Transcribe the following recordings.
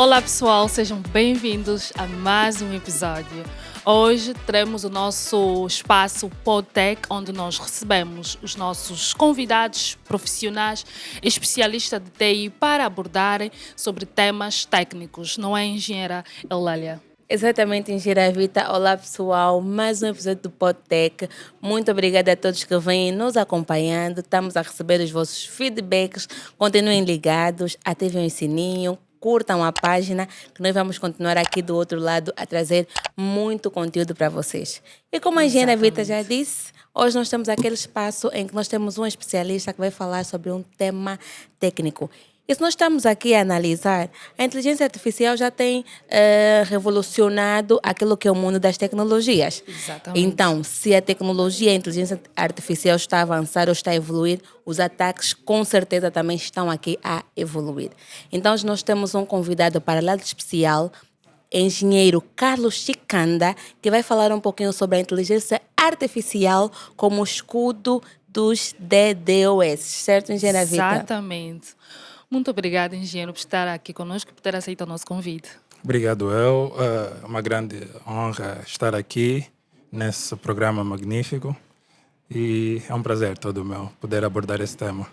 Olá pessoal, sejam bem-vindos a mais um episódio. Hoje teremos o nosso espaço PodTech, onde nós recebemos os nossos convidados profissionais, especialistas de TI, para abordarem sobre temas técnicos. Não é, engenheira Eulália? Exatamente, engenheira Vita. Olá pessoal, mais um episódio do PodTech. Muito obrigada a todos que vêm nos acompanhando. Estamos a receber os vossos feedbacks. Continuem ligados, ativem o sininho, curtam a página, que nós vamos continuar aqui do outro lado a trazer muito conteúdo para vocês. E como a engenheira Vita já disse, hoje nós temos aquele espaço em que nós temos um especialista que vai falar sobre um tema técnico. E se nós estamos aqui a analisar, a inteligência artificial já tem revolucionado aquilo que é o mundo das tecnologias. Exatamente. Então, se a tecnologia, a inteligência artificial está a avançar ou está a evoluir, os ataques com certeza também estão aqui a evoluir. Então, hoje nós temos um convidado para lá de especial, engenheiro Carlos Chicanda, que vai falar um pouquinho sobre a inteligência artificial como escudo dos DDoS. Certo, engenheira Vita? Exatamente. Muito obrigada, engenheiro, por estar aqui conosco e por ter aceito o nosso convite. Obrigado, eu. É uma grande honra estar aqui nesse programa magnífico e é um prazer todo meu poder abordar esse tema.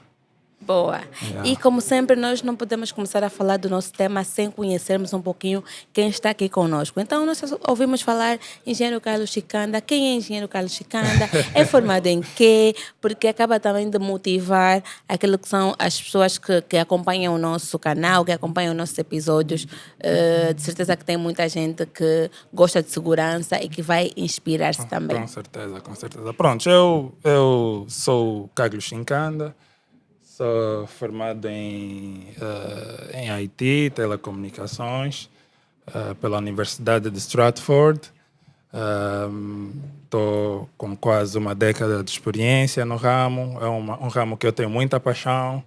Boa. E como sempre, nós não podemos começar a falar do nosso tema sem conhecermos um pouquinho quem está aqui conosco. Então, nós ouvimos falar engenheiro Carlos Chicanda. Quem é engenheiro Carlos Chicanda? É formado em quê? Porque acaba também de motivar aquilo que são as pessoas que acompanham o nosso canal, que acompanham os nossos episódios. De certeza que tem muita gente que gosta de segurança e que vai inspirar-se também. Com certeza, com certeza. Pronto, eu sou Carlos Chicanda. Sou formado em IT, telecomunicações, pela Universidade de Stratford. Estou com quase uma década de experiência no ramo. É um ramo que eu tenho muita paixão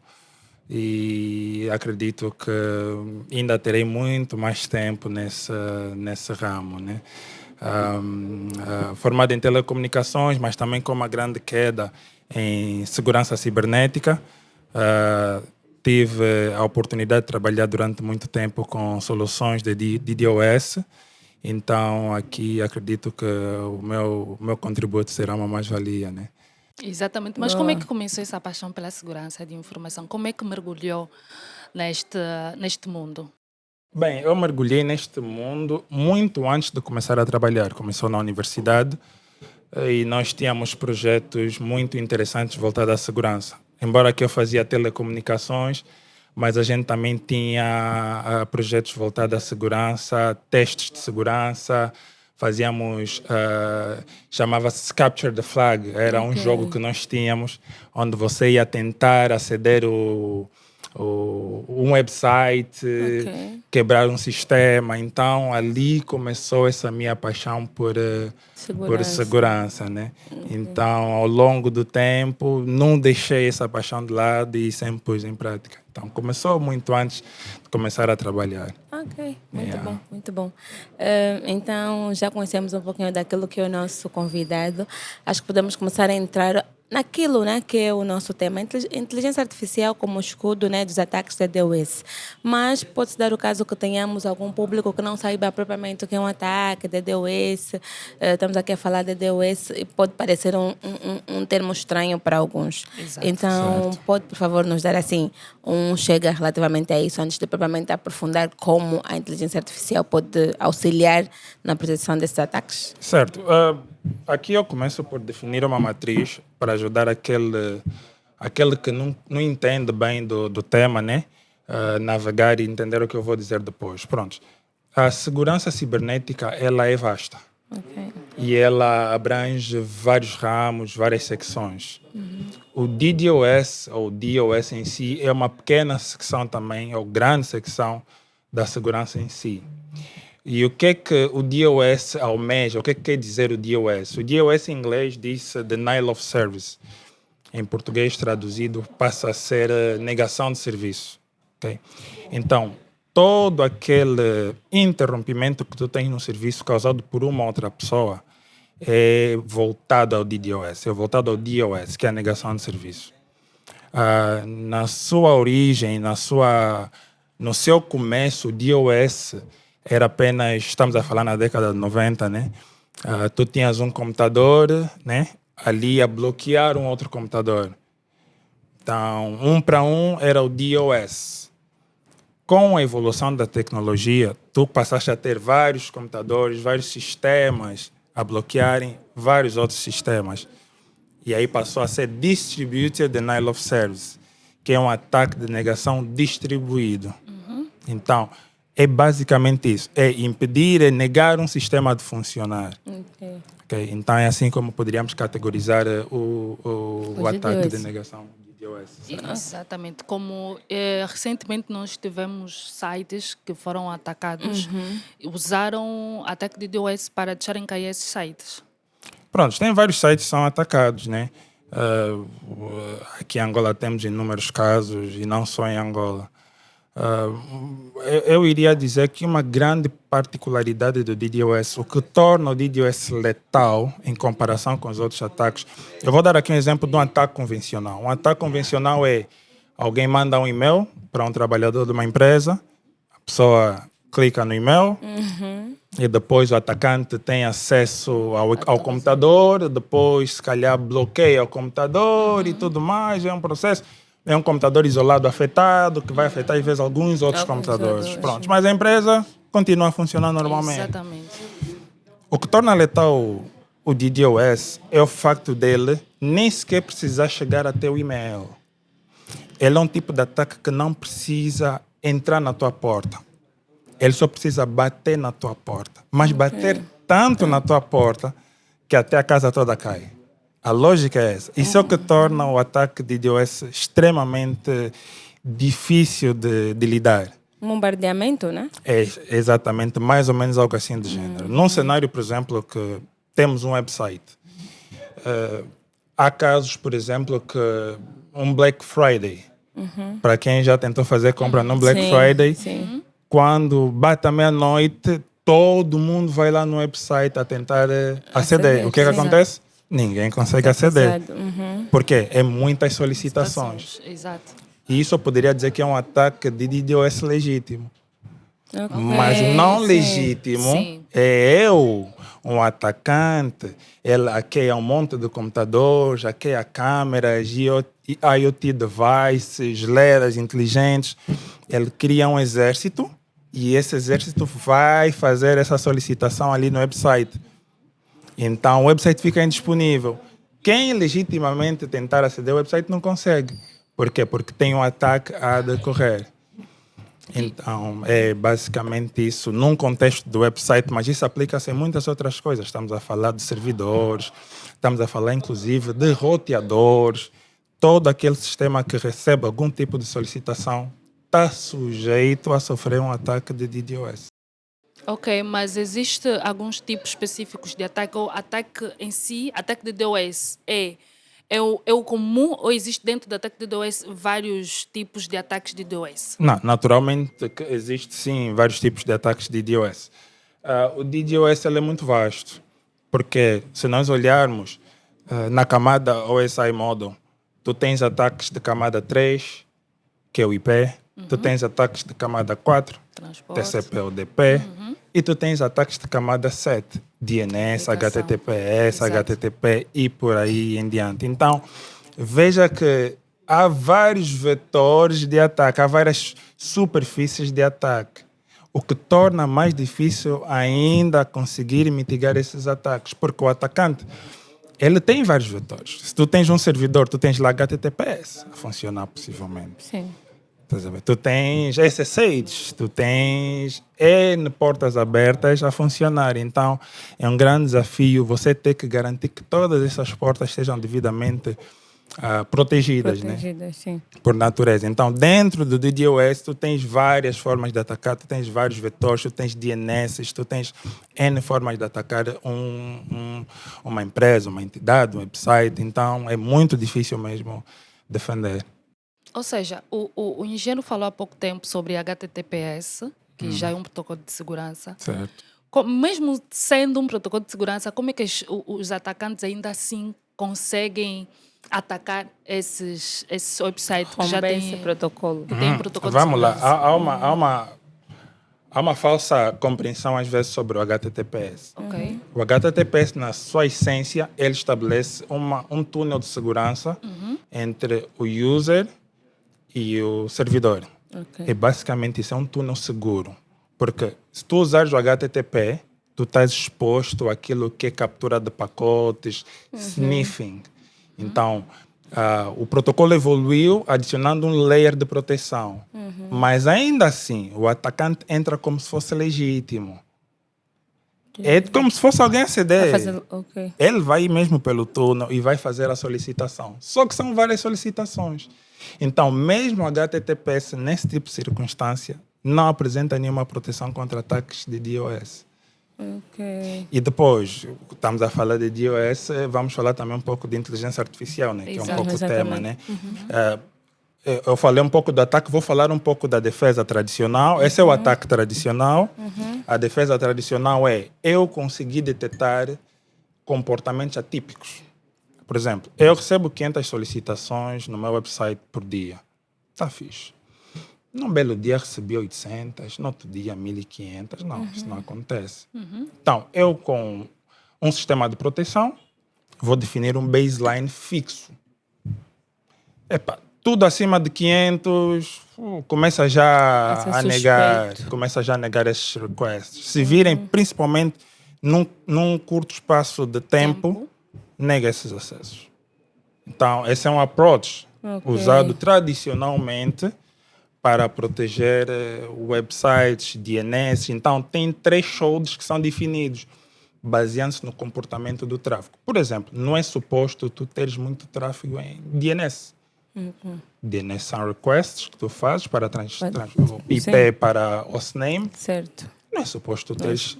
e acredito que ainda terei muito mais tempo nesse ramo, né? Formado em telecomunicações, mas também com uma grande queda em segurança cibernética. Tive a oportunidade de trabalhar durante muito tempo com soluções de DDoS, então aqui acredito que o meu contributo será uma mais-valia, né? Exatamente, mas como é que começou essa paixão pela segurança de informação? Como é que mergulhou neste mundo? Bem, eu mergulhei neste mundo muito antes de começar a trabalhar. Começou na universidade e nós tínhamos projetos muito interessantes voltados à segurança. Embora que eu fazia telecomunicações, mas a gente também tinha projetos voltados à segurança, testes de segurança, fazíamos, chamava-se Capture the Flag, era um jogo que nós tínhamos, onde você ia tentar aceder um website, quebrar um sistema. Então, ali começou essa minha paixão por segurança, né? Então, ao longo do tempo, não deixei essa paixão de lado e sempre pus em prática. Então, começou muito antes de começar a trabalhar. Ok, muito bom, muito bom. Então, já conhecemos um pouquinho daquilo que é o nosso convidado. Acho que podemos começar a entrar naquilo, né, que é o nosso tema, inteligência artificial como escudo, né, dos ataques da DDoS. Mas pode-se dar o caso que tenhamos algum público que não saiba propriamente o que é um ataque, DDoS. Estamos aqui a falar de DDoS e pode parecer um termo estranho para alguns. Exato. Então, pode, por favor, nos dar assim chega relativamente a isso, antes de propriamente aprofundar como a inteligência artificial pode auxiliar na proteção desses ataques? Certo. Aqui eu começo por definir uma matriz para ajudar aquele que não entende bem do tema, né? Navegar e entender o que eu vou dizer depois. Pronto. A segurança cibernética, ela é vasta. E ela abrange vários ramos, várias secções. O DDoS, ou DOS em si, é uma pequena secção também, ou grande secção da segurança em si. E o que é que o DOS almeja? O que é que quer dizer o DOS? O DOS em inglês diz Denial of Service. Em português traduzido passa a ser negação de serviço. Okay? Então, todo aquele interrompimento que tu tens no serviço causado por uma outra pessoa é voltado ao DDoS, é voltado ao DOS, que é a negação de serviço. Na sua origem, na sua No seu começo, o DOS era apenas, estamos a falar na década de 90, né? Tu tinhas um computador, né? Ali a bloquear um outro computador. Então, um para um era o DOS. Com a evolução da tecnologia, tu passaste a ter vários computadores, vários sistemas a bloquearem vários outros sistemas. E aí passou a ser Distributed Denial of Service, que é um ataque de negação distribuído. Então, é basicamente isso. É impedir, é negar um sistema de funcionar. Okay? Então, é assim como poderíamos categorizar o ataque de negação de DOS. Exatamente. Como recentemente nós tivemos sites que foram atacados, usaram ataque de DOS para deixarem cair esses sites. Pronto, tem vários sites que são atacados, né? Aqui em Angola temos inúmeros casos, e não só em Angola. Eu iria dizer que uma grande particularidade do DDoS, o que torna o DDoS letal em comparação com os outros ataques. Eu vou dar aqui um exemplo de um ataque convencional. Um ataque convencional é alguém manda um e-mail para um trabalhador de uma empresa, a pessoa clica no e-mail e depois o atacante tem acesso ao computador, depois se calhar bloqueia o computador e tudo mais, é um processo. É um computador isolado afetado, que vai afetar, às vezes, alguns outros computadores. Pronto. Mas a empresa continua a funcionar normalmente. Exatamente. O que torna letal o DDoS é o facto dele nem sequer precisar chegar até o e-mail. Ele é um tipo de ataque que não precisa entrar na tua porta. Ele só precisa bater na tua porta. Mas bater tanto na tua porta que até a casa toda cai. A lógica é essa. Isso é o que torna o ataque de DDoS extremamente difícil de lidar. Um bombardeamento, né? É exatamente, mais ou menos algo assim do gênero. Num cenário, por exemplo, que temos um website. Há casos, por exemplo, que um Black Friday, para quem já tentou fazer compra no Black Friday, quando bate a meia-noite, todo mundo vai lá no website a tentar aceder. O que é que acontece? Ninguém consegue aceder. Porque é muitas solicitações. Exato. E isso eu poderia dizer que é um ataque de DDoS legítimo. Mas não legítimo é eu, um atacante, ele hackeia um monte de computadores, hackeia câmeras, IoT devices, leras inteligentes. Ele cria um exército e esse exército vai fazer essa solicitação ali no website. Então, o website fica indisponível. Quem legitimamente tentar aceder ao website não consegue. Por quê? Porque tem um ataque a decorrer. Então, é basicamente isso, num contexto do website, mas isso aplica-se em muitas outras coisas. Estamos a falar de servidores, estamos a falar, inclusive, de roteadores. Todo aquele sistema que recebe algum tipo de solicitação está sujeito a sofrer um ataque de DDoS. Ok, mas existe alguns tipos específicos de ataque? Ou ataque em si, ataque de DDoS é o comum ou existe dentro do ataque de DDoS vários tipos de ataques de DDoS? Não, naturalmente que existe sim vários tipos de ataques de DDoS. O DDoS ele é muito vasto, porque se nós olharmos na camada OSI Model, tu tens ataques de camada 3, que é o IP, tu tens ataques de camada 4, Transporte. TCP/UDP, e tu tens ataques de camada 7, DNS, HTTPS, HTTP e por aí em diante. Então, veja que há vários vetores de ataque, há várias superfícies de ataque, o que torna mais difícil ainda conseguir mitigar esses ataques, porque o atacante ele tem vários vetores. Se tu tens um servidor, tu tens lá HTTPS a funcionar possivelmente. Sim. Tu tens SSH, tu tens N portas abertas a funcionar. Então, é um grande desafio você ter que garantir que todas essas portas sejam devidamente protegidas, né? Sim. Por natureza. Então, dentro do DDoS, tu tens várias formas de atacar, tu tens vários vetores, tu tens DNS, tu tens N formas de atacar uma empresa, uma entidade, um website. Então, é muito difícil mesmo defender. Ou seja, o engenheiro falou há pouco tempo sobre HTTPS, que já é um protocolo de segurança. Certo. Mesmo sendo um protocolo de segurança, como é que os atacantes ainda assim conseguem atacar esses websites que já Romper têm esse protocolo. que têm protocolo de Vamos lá, segurança. há uma falsa compreensão às vezes sobre o HTTPS. Ok. O HTTPS, na sua essência, ele estabelece um túnel de segurança entre o user e o servidor. Ok. E basicamente isso é um túnel seguro. Porque se tu usares o HTTP, tu estás exposto àquilo que é captura de pacotes, sniffing. Então, o protocolo evoluiu adicionando um layer de proteção. Mas ainda assim, o atacante entra como se fosse legítimo. É como se fosse alguém aceder. Ok. Ele vai mesmo pelo túnel e vai fazer a solicitação. Só que são várias solicitações. Então, mesmo o HTTPS, nesse tipo de circunstância, não apresenta nenhuma proteção contra ataques de DOS. Ok. E depois, estamos a falar de DOS, vamos falar também um pouco de inteligência artificial, né? Que é um Exato. pouco o tema, né? Exatamente. Eu falei um pouco do ataque, vou falar um pouco da defesa tradicional. Esse é o ataque tradicional. A defesa tradicional é eu conseguir detectar comportamentos atípicos. Por exemplo, eu recebo 500 solicitações no meu website por dia. Está fixe. Num belo dia recebi 800, no outro dia 1.500. Não, isso não acontece. Então, eu com um sistema de proteção vou definir um baseline fixo. Epa, tudo acima de 500 começa já ser a negar, suspeito. começa já a negar esses requests. Se virem, principalmente num curto espaço de tempo, nega esses acessos. Então, esse é um approach usado tradicionalmente para proteger websites, DNS. Então, tem thresholds que são definidos, baseando-se no comportamento do tráfego. Por exemplo, não é suposto tu teres muito tráfego em DNS. DNS são requests que tu fazes para o IP Sim. para hostname. Certo. Não é suposto tu teres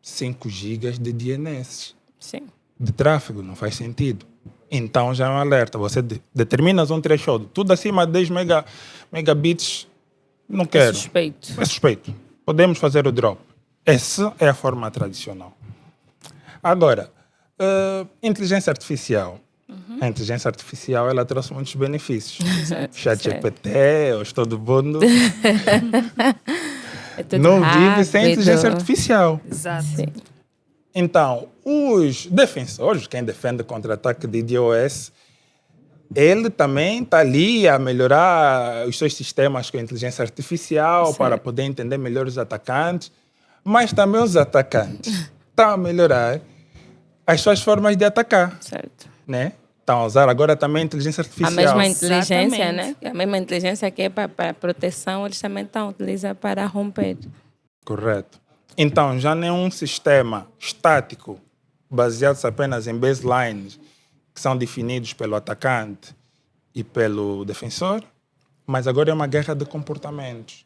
5 gigas de DNS Sim. de tráfego, não faz sentido. Então já é um alerta. Você determinas um threshold. Tudo acima de 10 megabits, não quero. Suspeito. É suspeito. Podemos fazer o drop. Essa é a forma tradicional. Agora, inteligência artificial. A inteligência artificial ela trouxe muitos benefícios. ChatGPT, hoje todo mundo É tudo não vive rápido. sem inteligência artificial. Exato. Sim. Então, os defensores, quem defende contra ataque de DOS, ele também está ali a melhorar os seus sistemas com inteligência artificial para poder entender melhor os atacantes, mas também os atacantes estão a melhorar as suas formas de atacar, Certo. né? Estão a usar agora também a inteligência A artificial. mesma inteligência, Exatamente. né? A mesma inteligência que é para proteção, eles também estão a utilizar para romper. Correto. Então, já não é um sistema estático, baseado apenas em baselines que são definidos pelo atacante e pelo defensor, mas agora é uma guerra de comportamentos.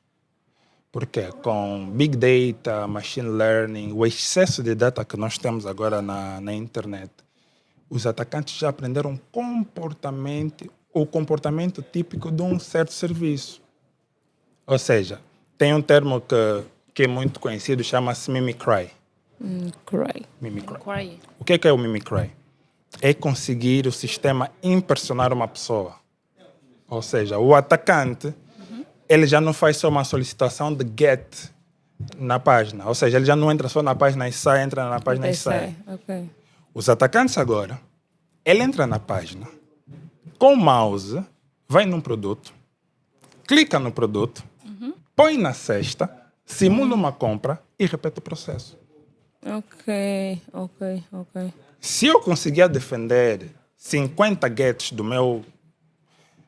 Por quê? Com Big Data, Machine Learning, o excesso de data que nós temos agora na internet, os atacantes já aprenderam o comportamento típico de um certo serviço. Ou seja, tem um termo que é muito conhecido, chama-se mimicry. Cry. Mimicry. Inquiry. O que é o mimicry? É conseguir o sistema impersonar uma pessoa. Ou seja, o atacante, ele já não faz só uma solicitação de get na página. Ou seja, ele já não entra só na página e sai, entra na página e sai. Ok. Os atacantes agora, ele entra na página, com o mouse, vai num produto, clica no produto, põe na cesta, simula uma compra e repete o processo. Ok. Se eu conseguir defender 50 gets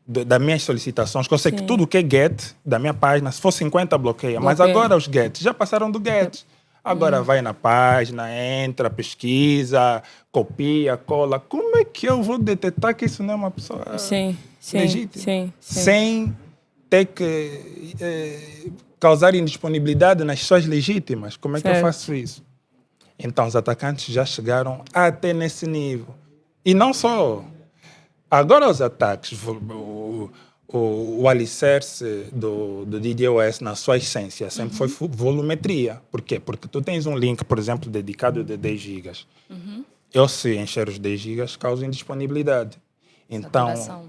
das minhas solicitações, que eu sei que tudo que é get da minha página, se for 50 bloqueia, mas Bloqueia. agora os gets já passaram do get. Agora vai na página, entra, pesquisa, copia, cola. Como é que eu vou detectar que isso não é uma pessoa Sim. legítima? Sim. Sem ter que causar indisponibilidade nas pessoas legítimas? Como é que eu Certo. faço isso? Então, os atacantes já chegaram até nesse nível. E não só. Agora, os ataques, o alicerce do DDoS, na sua essência, sempre foi volumetria. Por quê? Porque tu tens um link, por exemplo, dedicado de 10 gigas. Eu, se encher os 10 gigas, causa indisponibilidade. Então, Saturação.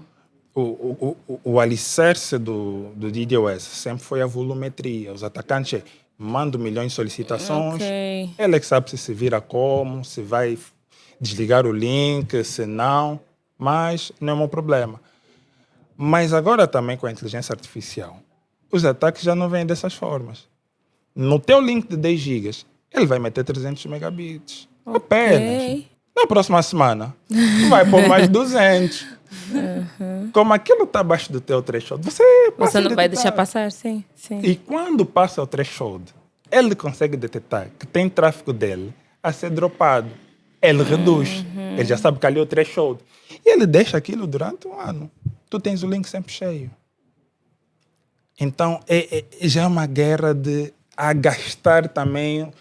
o alicerce do DDoS sempre foi a volumetria. Os atacantes mandam milhões de solicitações, Ok. ele é que sabe se vira como, se vai desligar o link, se não, mas não é o meu problema. Mas agora também com a inteligência artificial, os ataques já não vêm dessas formas. No teu link de 10 gigas, ele vai meter 300 megabits. Apenas. Na próxima semana, vai pôr mais 200. Como aquilo está abaixo do teu threshold, você Você não vai detectar. deixar passar, sim. E quando passa o threshold, ele consegue detectar que tem tráfego dele a ser dropado. Ele reduz. Ele já sabe que ali é o threshold. E ele deixa aquilo durante um ano. Tu tens o link sempre cheio. Então, já é uma guerra de agastar também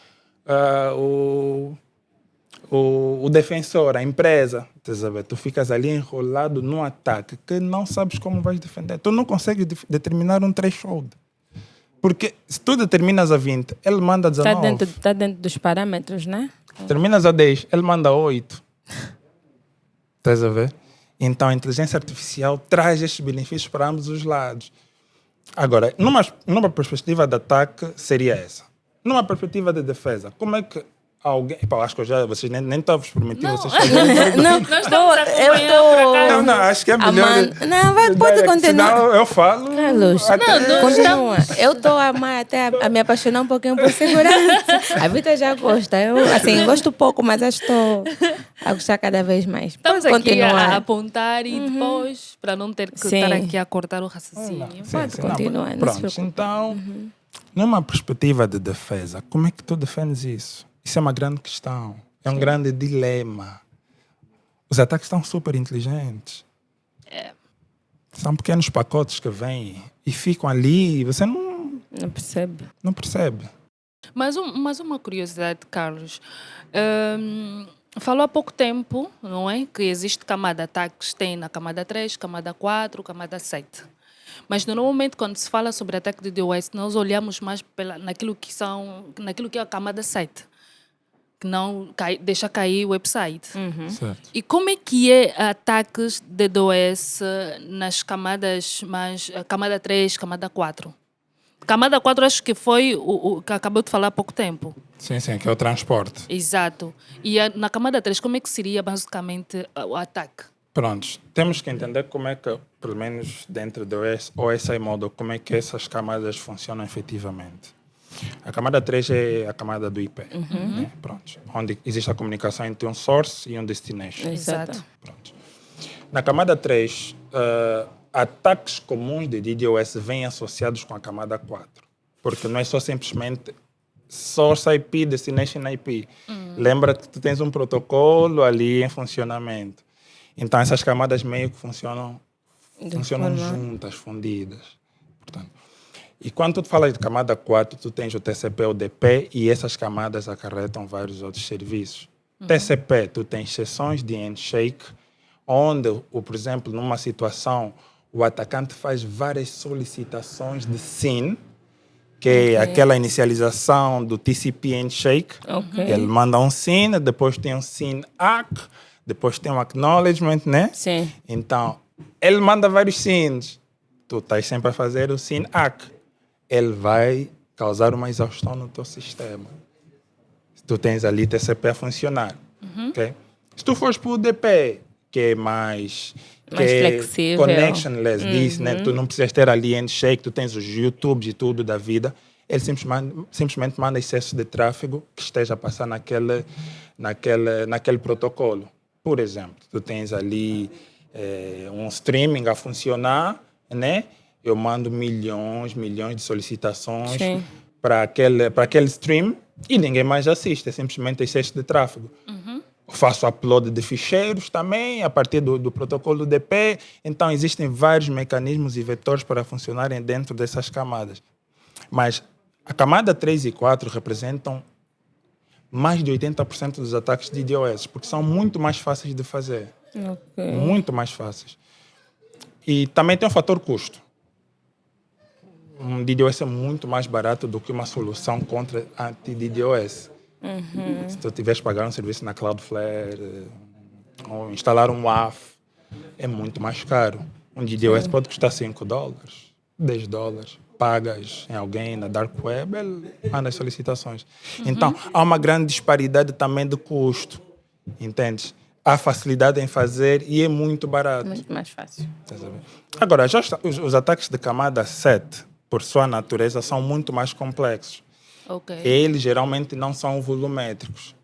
o defensor, a empresa. Tu ficas ali enrolado num ataque que não sabes como vais defender. Tu não consegues determinar um threshold. Porque se tu determinas a 20, ele manda 19. Está dentro dos parâmetros, né? Terminas a 10, ele manda 8. Estás a ver? Então a inteligência artificial traz estes benefícios para ambos os lados. Agora, numa perspectiva de ataque, seria essa. Numa perspectiva de defesa, como é que alguém... Pá, acho que vocês nem estão a vos permitir vocês fazerem... Não, Nós estamos a acompanhar por acaso. Não, acho que é melhor... Não, pode continuar. Senão eu falo... Carlos, continua. Eu estou a amar até a me apaixonar um pouquinho por segurança. A Vita já gosta. Eu, assim, gosto pouco, mas acho que estou a gostar cada vez mais. Estamos Pode aqui continuar. a apontar e depois, para não ter que Sim. estar aqui a cortar o raciocínio. Pode continuar, não se Pronto, preocupe. então, numa perspectiva de defesa, como é que tu defendes isso? Isso é uma grande questão. É um grande dilema. Os ataques estão super inteligentes. São pequenos pacotes que vêm e ficam ali e você Não percebe. não percebe. Mas uma curiosidade, Carlos. Falou há pouco tempo, não é? Que existe camada de ataques, tem na camada 3, camada 4, camada 7. Mas normalmente quando se fala sobre ataque de DDoS, nós olhamos mais naquilo que é a camada 7. Que não deixa cair o website. Certo. E como é que é ataques de DDoS nas camadas mais... Camada 3, camada 4? Camada 4 acho que foi o que acabou de falar há pouco tempo. Sim, que é o transporte. Exato. E na camada 3, como é que seria basicamente o ataque? Prontos, temos que entender como é que, pelo menos dentro do OSI Model, como é que essas camadas funcionam efetivamente. A camada 3 é a camada do IP, né? Pronto, onde existe a comunicação entre um source e um destination. Exato. Pronto. Na camada 3, ataques comuns de DDoS vêm associados com a camada 4, porque não é só simplesmente source IP, destination IP. Lembra que tu tens um protocolo ali em funcionamento. Então essas camadas meio que funcionam juntas, fundidas. Portanto, e quando tu falas de camada 4, tu tens o TCP, o DP, e essas camadas acarretam vários outros serviços. TCP, tu tens sessões de handshake, onde, por exemplo, numa situação, o atacante faz várias solicitações de SYN, que é aquela inicialização do TCP handshake. Ele manda um SYN, depois tem um SYN ACK, depois tem um acknowledgement, né? Sim. Então, ele manda vários SYNs. Tu estás sempre a fazer o SYN ACK. Ele vai causar uma exaustão no teu sistema. Tu tens ali TCP a funcionar. Okay? Se tu fores para o DP, que é mais flexível. Connectionless, diz, né? Tu não precisas ter ali handshake, tu tens os YouTubes e tudo da vida. Ele simplesmente manda excesso de tráfego que esteja a passar naquele protocolo. Por exemplo, tu tens ali um streaming a funcionar, né? Eu mando milhões de solicitações para aquele stream e ninguém mais assiste, é simplesmente excesso de tráfego. Faço upload de ficheiros também a partir do protocolo DP. Então, existem vários mecanismos e vetores para funcionarem dentro dessas camadas. Mas a camada 3 e 4 representam mais de 80% dos ataques de DDoS, porque são muito mais fáceis de fazer. Muito mais fáceis. E também tem um fator custo. Um DDoS é muito mais barato do que uma solução contra anti-DDoS. Se tu tiveres que pagar um serviço na Cloudflare ou instalar um WAF, é muito mais caro. Um DDoS pode custar $5, $10. Pagas em alguém na Dark Web, ele manda as solicitações. Então, há uma grande disparidade também de custo, entendes? Há facilidade em fazer e é muito barato. Muito mais fácil. Agora, os ataques de camada 7, por sua natureza, são muito mais complexos. Ok. Eles geralmente não são volumétricos.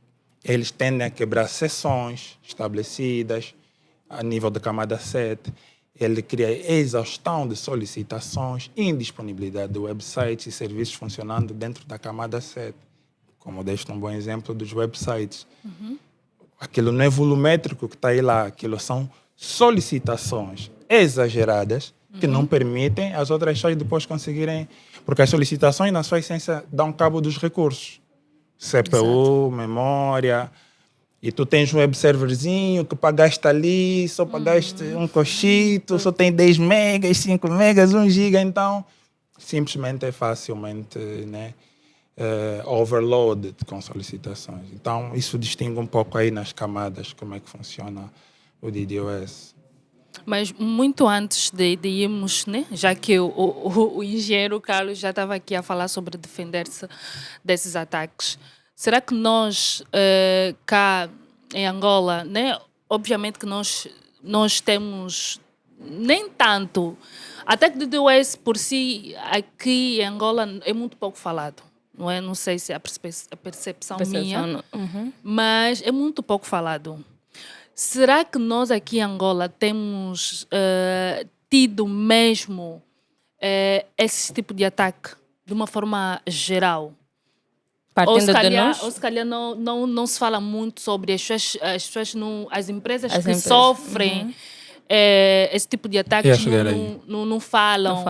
Eles tendem a quebrar seções estabelecidas a nível da camada 7. Ele cria exaustão de solicitações, indisponibilidade de websites e serviços funcionando dentro da camada 7. Como deste um bom exemplo dos websites. Aquilo não é volumétrico que está aí lá. Aquilo são solicitações exageradas que não permitem as outras pessoas depois conseguirem... Porque as solicitações, na sua essência, dão cabo dos recursos. CPU, memória... E tu tens um web serverzinho que pagaste ali, só pagaste um cochito, só tem 10 megas, 5 megas, 1 giga, então simplesmente é facilmente, né, overloaded com solicitações. Então isso distingue um pouco aí nas camadas como é que funciona o DDoS. Mas muito antes de irmos, né? Já que o engenheiro Carlos já estava aqui a falar sobre defender-se desses ataques, será que nós, cá em Angola, né? Obviamente que nós temos nem tanto. Ataque de DDoS por si, aqui em Angola, é muito pouco falado. Não é? Não sei se é a percepção minha, mas é muito pouco falado. Será que nós aqui em Angola temos tido mesmo esse tipo de ataque de uma forma geral? Ou se calhar não se fala muito sobre as pessoas as empresas que sofrem esse tipo de ataques não falam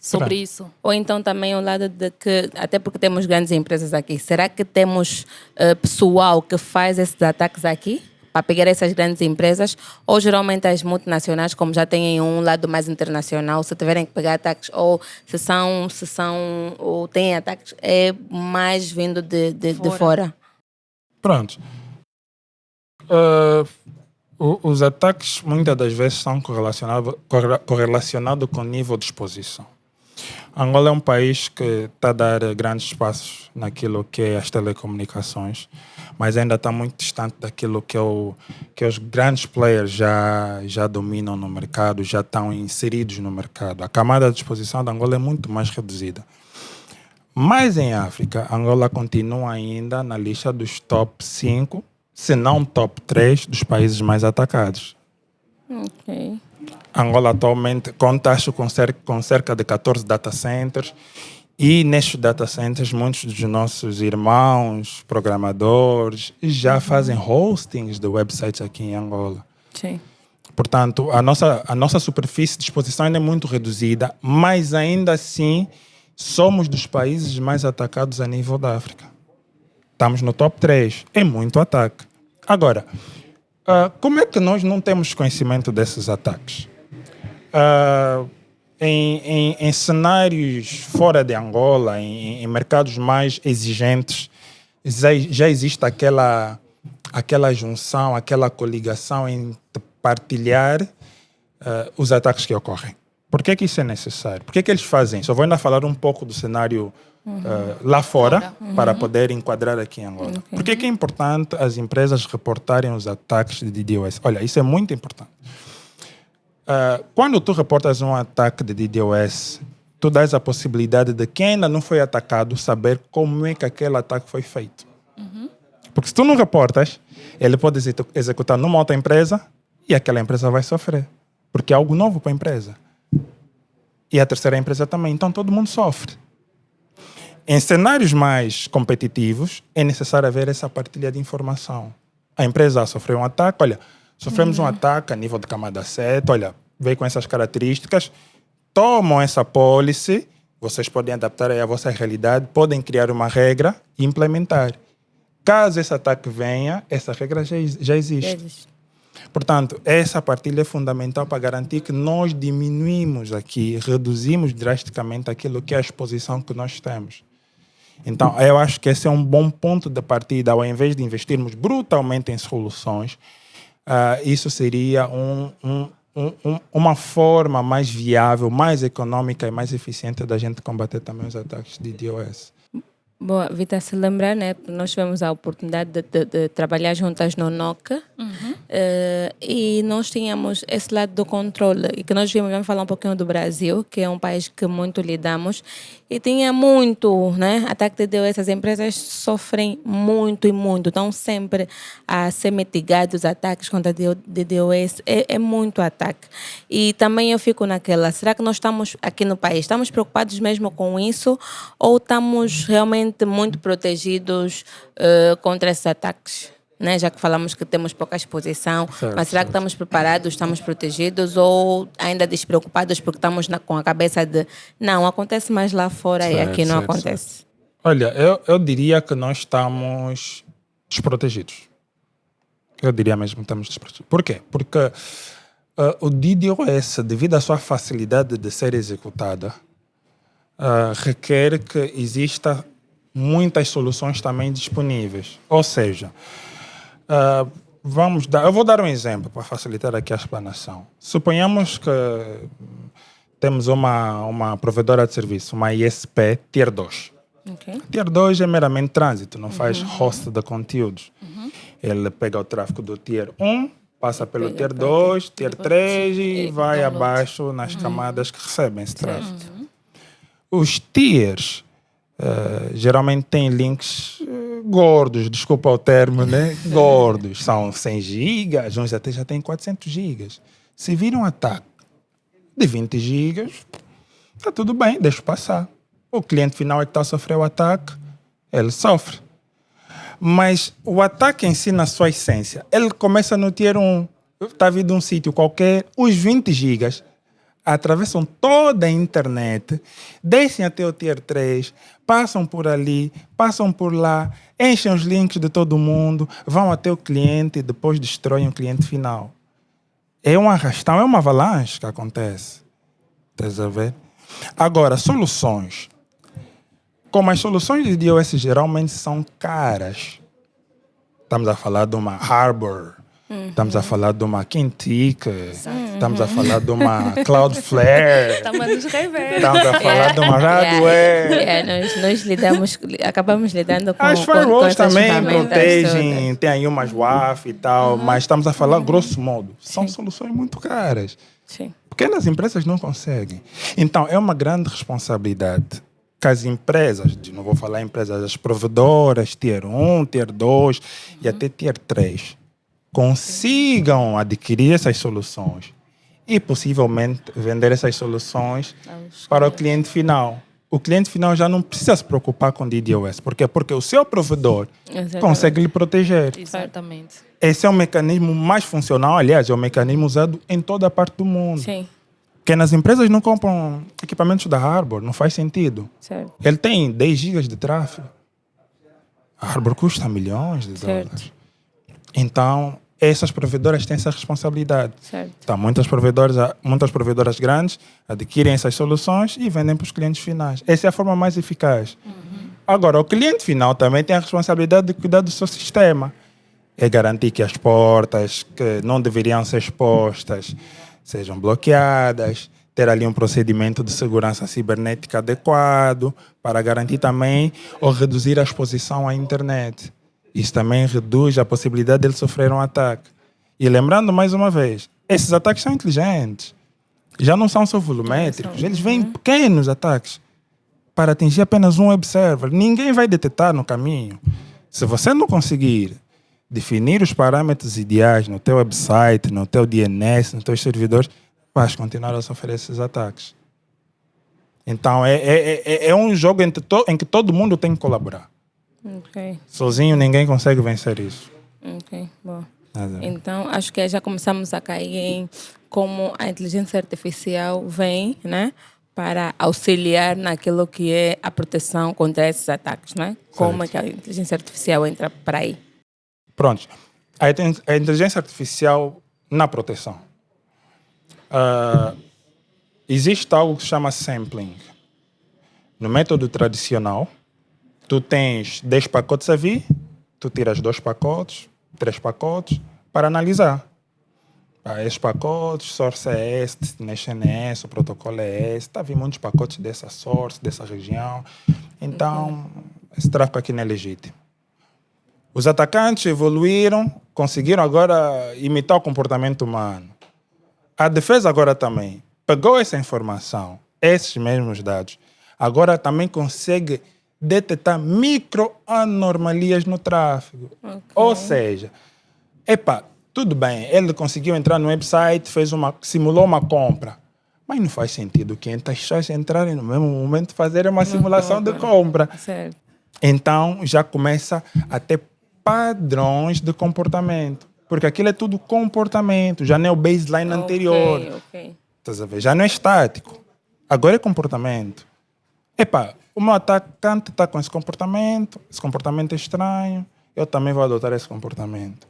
sobre isso. Ou então também o lado de que, até porque temos grandes empresas aqui, será que temos pessoal que faz esses ataques aqui? Para pegar essas grandes empresas, ou geralmente as multinacionais, como já têm um lado mais internacional, se tiverem que pegar ataques, ou se são ou têm ataques, é mais vindo de fora. Pronto. Os ataques muitas das vezes são correlacionados com o nível de exposição. Angola é um país que está a dar grandes passos naquilo que é as telecomunicações, mas ainda está muito distante daquilo que os grandes players já dominam no mercado, já estão inseridos no mercado. A camada de exposição de Angola é muito mais reduzida. Mas em África, Angola continua ainda na lista dos top 5, se não top 3 dos países mais atacados. Ok. Angola atualmente conta, acho, com cerca de 14 data centers, e nestes data centers muitos dos nossos irmãos programadores já fazem hostings de websites aqui em Angola. Sim. Portanto, a nossa superfície de exposição ainda é muito reduzida, mas ainda assim somos dos países mais atacados a nível da África. Estamos no top 3. É muito ataque. Agora, como é que nós não temos conhecimento desses ataques? Em cenários fora de Angola, em mercados mais exigentes, já existe aquela junção, aquela coligação entre partilhar os ataques que ocorrem. Por que isso é necessário? Por que eles fazem isso? Eu vou ainda falar um pouco do cenário lá fora, para poder enquadrar aqui em Angola. Okay. Por que é importante as empresas reportarem os ataques de DDoS? Olha, isso é muito importante. Quando tu reportas um ataque de DDoS, tu dás a possibilidade de quem ainda não foi atacado saber como é que aquele ataque foi feito. Porque se tu não reportas, ele pode executar numa outra empresa e aquela empresa vai sofrer. Porque é algo novo para a empresa. E a terceira empresa também. Então todo mundo sofre. Em cenários mais competitivos, é necessário haver essa partilha de informação. A empresa sofreu um ataque, olha, sofremos um ataque a nível de camada 7, olha, veio com essas características, tomam essa policy, vocês podem adaptar aí a vossa realidade, podem criar uma regra e implementar. Caso esse ataque venha, essa regra já existe. Portanto, essa partilha é fundamental para garantir que nós diminuímos aqui, reduzimos drasticamente aquilo que é a exposição que nós temos. Então, eu acho que esse é um bom ponto de partida. Ao invés de investirmos brutalmente em soluções, isso seria um uma forma mais viável, mais econômica e mais eficiente da gente combater também os ataques de DDoS. Boa, Vita, se lembrar, né? Nós tivemos a oportunidade de trabalhar juntas no NOCA e nós tínhamos esse lado do controle e que nós vamos falar um pouquinho do Brasil, que é um país que muito lidamos e tinha muito, né? Ataque de DDoS, as empresas sofrem muito e muito, estão sempre a ser mitigados ataques contra DDoS, é muito ataque. E também eu fico naquela, será que nós estamos aqui no país, estamos preocupados mesmo com isso ou estamos realmente muito protegidos contra esses ataques? Né? Já que falamos que temos pouca exposição, mas será que estamos preparados, estamos protegidos ou ainda despreocupados porque estamos com a cabeça de não, acontece mais lá fora e aqui não acontece? Olha, eu diria que nós estamos desprotegidos. Eu diria mesmo que estamos desprotegidos. Por quê? Porque o DDoS, devido à sua facilidade de ser executada, requer que exista muitas soluções também disponíveis. Ou seja, eu vou dar um exemplo para facilitar aqui a explanação. Suponhamos que temos uma provedora de serviço, uma ISP Tier 2. Okay. Tier 2 é meramente trânsito, não faz host de conteúdos. Ele pega o tráfego do Tier 1, passa pelo Tier 2, Tier 3 e vai abaixo nas camadas que recebem esse tráfego. Os tiers geralmente têm links gordos, desculpa o termo, né? Gordos. São 100 gigas, uns até já têm 400 gigas. Se vir um ataque de 20 gigas, está tudo bem, deixa passar. O cliente final é que está a sofrer o ataque, ele sofre. Mas o ataque em si, na sua essência, ele começa no tier 1. Está vindo um sítio qualquer, os 20 gigas atravessam toda a internet, descem até o Tier 3, passam por ali, passam por lá, enchem os links de todo mundo, vão até o cliente e depois destroem o cliente final. É um arrastão, é uma avalanche que acontece. Estás a ver? Agora, soluções. Como as soluções de DDoS geralmente são caras. Estamos a falar de uma Harbor, estamos a falar de uma Kintick, estamos a falar de uma Cloudflare, Estamos a nos rever. estamos a falar de uma Radware. Nós acabamos lidando com As firewalls essas também ferramentas protegem, todas. tem aí umas WAF e tal, mas estamos a falar grosso modo. São soluções muito caras. Sim. Pequenas empresas não conseguem. Então, é uma grande responsabilidade que as empresas, não vou falar empresas, as provedoras, Tier 1, Tier 2 e até Tier 3, consigam adquirir essas soluções e possivelmente vender essas soluções para o cliente final. O cliente final já não precisa se preocupar com DDoS. Por quê? Porque o seu provedor consegue lhe proteger. Exatamente. Esse é o mecanismo mais funcional, aliás, é o mecanismo usado em toda a parte do mundo. Sim, Pequenas empresas não compram equipamentos da Harbor, não faz sentido. certo. Ele tem 10 gigas de tráfego. A Harbor custa milhões de dólares. Então, essas provedoras têm essa responsabilidade. Certo. Então, muitas provedoras grandes adquirem essas soluções e vendem para os clientes finais. Essa é a forma mais eficaz. Agora, o cliente final também tem a responsabilidade de cuidar do seu sistema. É garantir que as portas que não deveriam ser expostas sejam bloqueadas, ter ali um procedimento de segurança cibernética adequado para garantir também ou reduzir a exposição à internet. Isso também reduz a possibilidade de ele sofrer um ataque. E lembrando mais uma vez, esses ataques são inteligentes. Já não são só volumétricos, eles vêm em pequenos ataques para atingir apenas um web server. Ninguém vai detectar no caminho. Se você não conseguir definir os parâmetros ideais no teu website, no teu DNS, nos teus servidores, vais continuar a sofrer esses ataques. Então, é um jogo em que todo mundo tem que colaborar. Ok, Sozinho ninguém consegue vencer isso. ok, bom. Então, acho que já começamos a cair em como a inteligência artificial vem, né, para auxiliar naquilo que é a proteção contra esses ataques, né? Como é que a inteligência artificial entra para aí? Pronto. A inteligência artificial na proteção. Existe algo que se chama sampling. No método tradicional, tu tens 10 pacotes a vir, tu tiras 2 pacotes, 3 pacotes, para analisar. Esses pacotes, source é esse, destination é esse, o protocolo é esse. Está a vir muitos pacotes dessa source, dessa região. Então, esse tráfico aqui não é legítimo. Os atacantes evoluíram, conseguiram agora imitar o comportamento humano. A defesa agora também pegou essa informação, esses mesmos dados, agora também consegue detectar microanomalias no tráfego. Ou seja, tudo bem, ele conseguiu entrar no website, simulou uma compra, mas não faz sentido 500 pessoas entrarem no mesmo momento e fazerem uma simulação de compra. Certo. Então já começa a ter padrões de comportamento, porque aquilo é tudo comportamento, já não é o baseline anterior. Estás a ver? Já não é estático, agora é comportamento. O meu atacante está com esse comportamento é estranho, eu também vou adotar esse comportamento.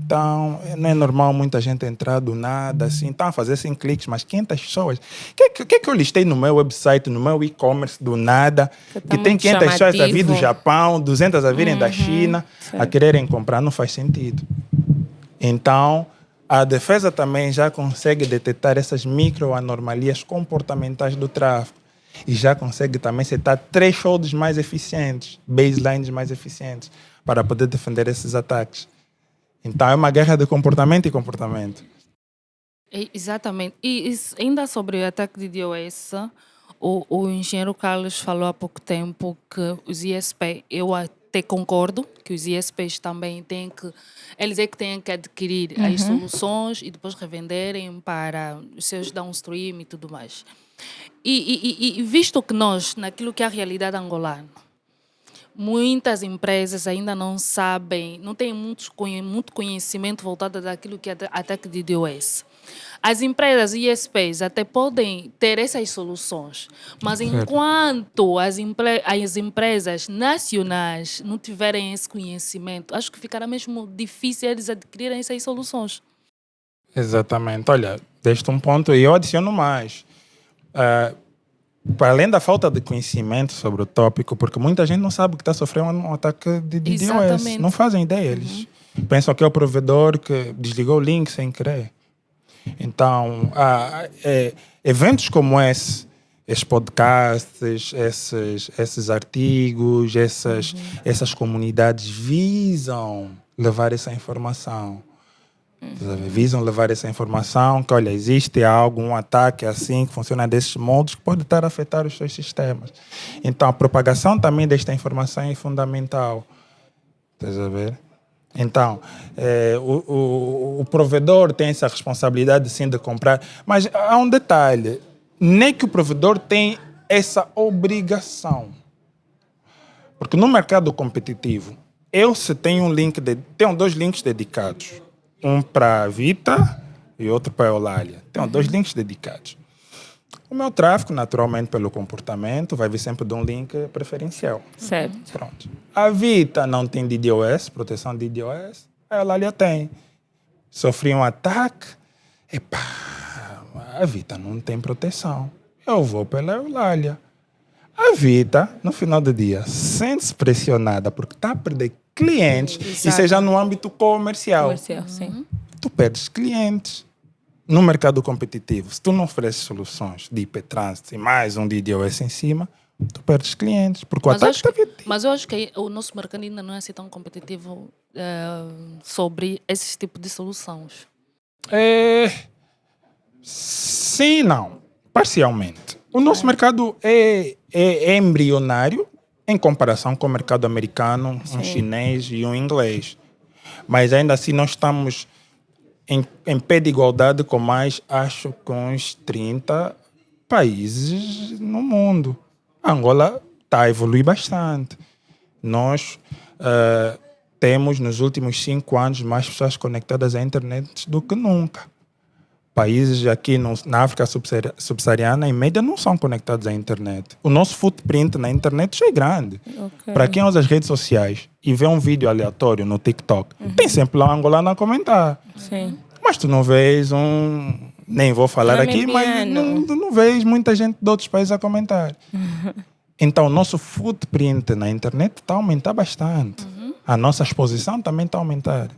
Então, não é normal muita gente entrar do nada, assim, a fazer 100 cliques, mas 500 pessoas. O que eu listei no meu website, no meu e-commerce, do nada, que tem 500 pessoas a vir do Japão, 200 a virem da China, a quererem comprar, não faz sentido. Então, a defesa também já consegue detectar essas microanomalias comportamentais do tráfego e já consegue também setar thresholds mais eficientes, baselines mais eficientes, para poder defender esses ataques. Então, é uma guerra de comportamento e comportamento. Exatamente. E ainda sobre o ataque de DDoS, o engenheiro Carlos falou há pouco tempo que os ISP, eu até concordo que os ISPs também têm que, eles é que têm que adquirir as soluções e depois revenderem para os seus downstream e tudo mais. E visto que nós, naquilo que é a realidade angolana, muitas empresas ainda não sabem, não têm muito conhecimento voltado daquilo que é ataque de DDoS. As empresas ISPs até podem ter essas soluções, mas enquanto as empresas nacionais não tiverem esse conhecimento, acho que ficará mesmo difícil eles adquirirem essas soluções. Exatamente. Olha, deste um ponto, e eu adiciono mais. Para além da falta de conhecimento sobre o tópico, porque muita gente não sabe que está sofrendo um ataque de DDoS. Exatamente. Não fazem ideia. Eles pensam que é o provedor que desligou o link sem querer. Então, eventos como esses podcasts, esses artigos, essas comunidades visam levar essa informação. Visam levar essa informação que, olha, existe um ataque assim, que funciona desses modos, que pode estar a afetar os seus sistemas. Então, a propagação também desta informação é fundamental. Estás a ver? Então, o provedor tem essa responsabilidade, sim, de comprar. Mas há um detalhe. Nem que o provedor tem essa obrigação. Porque no mercado competitivo, se tenho tenho 2 links dedicados. Um para a Vita e outro para a Eulalia. Tenho 2 links dedicados. O meu tráfego, naturalmente, pelo comportamento, vai vir sempre de um link preferencial. Certo. Pronto. A Vita não tem DDoS, proteção de DDoS. A Eulalia tem. Sofri um ataque. A Vita não tem proteção. Eu vou pela Eulalia. A Vita, no final do dia, sente-se pressionada porque está a perder clientes, e seja no âmbito comercial. Sim. Tu perdes clientes. No mercado competitivo, se tu não ofereces soluções de IP Transit e mais um DDoS em cima, tu perdes clientes. Porque mas eu acho que o nosso mercado ainda não é assim tão competitivo sobre esse tipo de soluções. Sim, não. Parcialmente. O nosso mercado é embrionário em comparação com o mercado americano, um chinês e um inglês. Mas ainda assim nós estamos em pé de igualdade com mais, acho, com uns 30 países no mundo. A Angola está a evoluir bastante. Nós temos, nos últimos 5 anos, mais pessoas conectadas à internet do que nunca. Países aqui na África subsaariana, em média, não são conectados à internet. O nosso footprint na internet já é grande. Para quem usa as redes sociais e vê um vídeo aleatório no TikTok, tem sempre lá um angolano a comentar. Sim. Mas tu não vês nem vou falar aqui, mas não vês muita gente de outros países a comentar. Então, o nosso footprint na internet está a aumentar bastante. A nossa exposição também está a aumentar.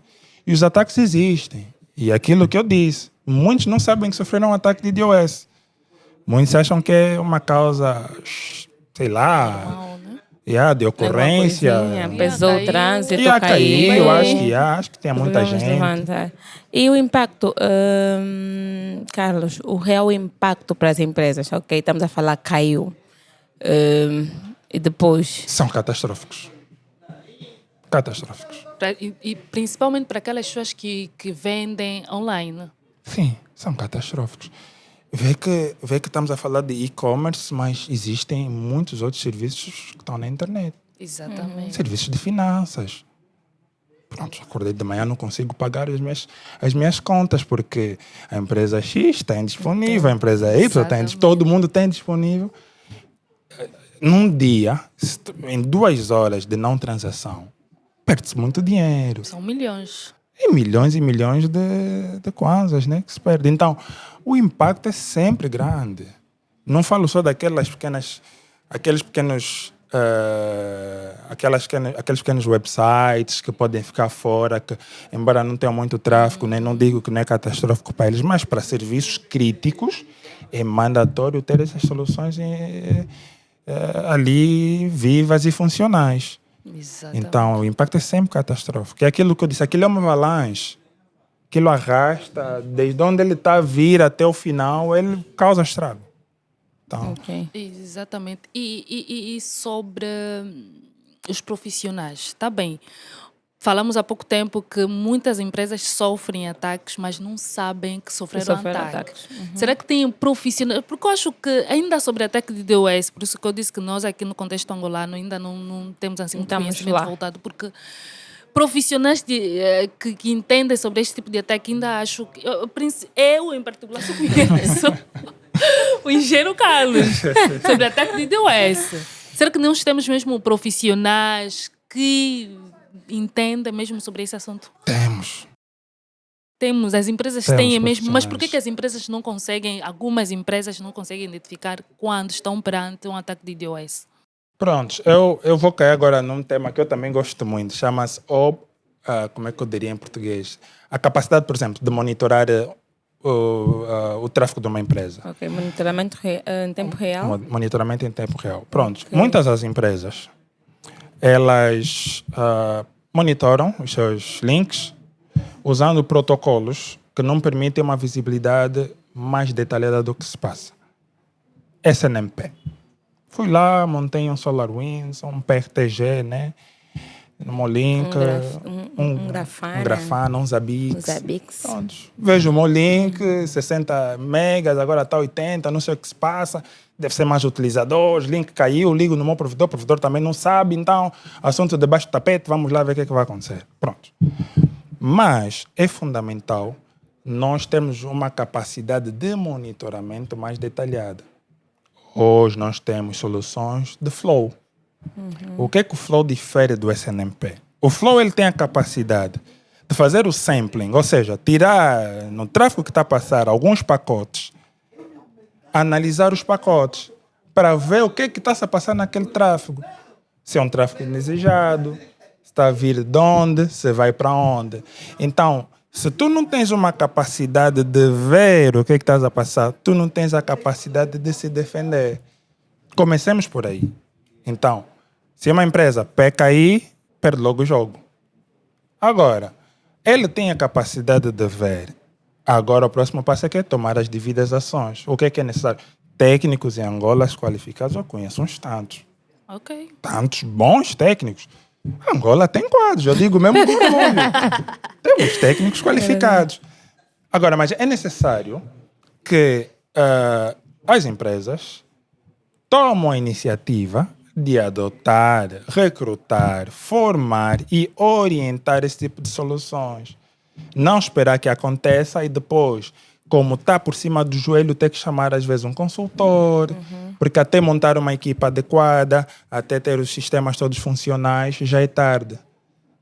E os ataques existem. E aquilo que eu disse, muitos não sabem que sofreram um ataque de DDoS. Muitos acham que é uma causa, sei lá, Normal, né? de ocorrência. Pesou o caiu. trânsito, Caiu, caiu. acho que tem muita Devemos gente. levantar. E o impacto, Carlos, o real impacto para as empresas, ok? Estamos a falar caiu. E depois, São catastróficos. Catastróficos. E principalmente para aquelas pessoas que vendem online. Sim, são catastróficos. Vê que estamos a falar de e-commerce, mas existem muitos outros serviços que estão na internet. Exatamente. Serviços de finanças. Pronto, acordei de manhã, não consigo pagar as minhas contas, porque a empresa X tem disponível, a empresa Y Exatamente. todo mundo tem disponível. Num dia, em 2 horas de não transação, perde-se muito dinheiro. São milhões. E milhões de kwanzas, né, que se perde. Então, o impacto é sempre grande. Não falo só daqueles pequenos websites que podem ficar fora, que, embora não tenham muito tráfego, né, não digo que não é catastrófico para eles, mas para serviços críticos é mandatório ter essas soluções ali vivas e funcionais. Exatamente. Então, o impacto é sempre catastrófico. É aquilo que eu disse, aquilo é uma avalanche. Aquilo arrasta, desde onde ele está a vir até o final, ele causa estrago. Então, ok. Exatamente. E sobre os profissionais, está bem. Falamos há pouco tempo que muitas empresas sofrem ataques, mas não sabem que sofreram ataques. Será que tem profissionais? Porque eu acho que ainda sobre ataque de DOS, por isso que eu disse que nós aqui no contexto angolano ainda não temos assim muito Estamos conhecimento lá. voltado, porque profissionais que entendem sobre este tipo de ataque ainda acho que... Eu em particular, só conheço o engenheiro Carlos sobre ataque de DOS. Será que nós temos mesmo profissionais que entendem mesmo sobre esse assunto? Temos, as empresas Temos têm mesmo, mas por profissionais. que as empresas não conseguem, algumas empresas não conseguem identificar quando estão perante um ataque de DOS? pronto, eu vou cair agora num tema que eu também gosto muito. Chama-se, como é que eu diria em português? A capacidade, por exemplo, de monitorar o tráfego de uma empresa. Ok, monitoramento em tempo real. Monitoramento em tempo real. Pronto, muitas das empresas, elas monitoram os seus links usando protocolos que não permitem uma visibilidade mais detalhada do que se passa. SNMP. Fui lá, montei um SolarWinds, um PRTG, né? No Molink, Um Grafana. um Grafana, um Zabbix. Um Zabbix. Pronto. Vejo o Molink, 60 megas, agora está 80, não sei o que se passa. Deve ser mais utilizadores, link caiu, ligo no meu provedor, o provedor também não sabe, então, assunto debaixo do tapete, vamos lá ver o que é que vai acontecer. Pronto. Mas é fundamental nós termos uma capacidade de monitoramento mais detalhada. Hoje nós temos soluções de Flow. O que é que o Flow difere do SNMP? O Flow ele tem a capacidade de fazer o sampling, ou seja, tirar no tráfego que está a passar alguns pacotes, analisar os pacotes para ver o que é que está a passar naquele tráfego. Se é um tráfego indesejado, se está a vir de onde, se vai para onde. Então, se tu não tens uma capacidade de ver o que é que estás a passar, tu não tens a capacidade de se defender. Comecemos por aí. Então, se uma empresa peca aí, perde logo o jogo. Agora, ele tem a capacidade de ver. Agora, o próximo passo é que é tomar as devidas ações. O que é necessário? Técnicos em Angola qualificados, eu conheço uns tantos. Ok. Tantos bons técnicos. Angola tem quadros, eu digo mesmo com orgulho. Temos técnicos qualificados. Agora, mas é necessário que as empresas tomam a iniciativa de adotar, recrutar, formar e orientar esse tipo de soluções. Não esperar que aconteça e depois, como está por cima do joelho, ter que chamar às vezes um consultor, porque até montar uma equipa adequada, até ter os sistemas todos funcionais, já é tarde.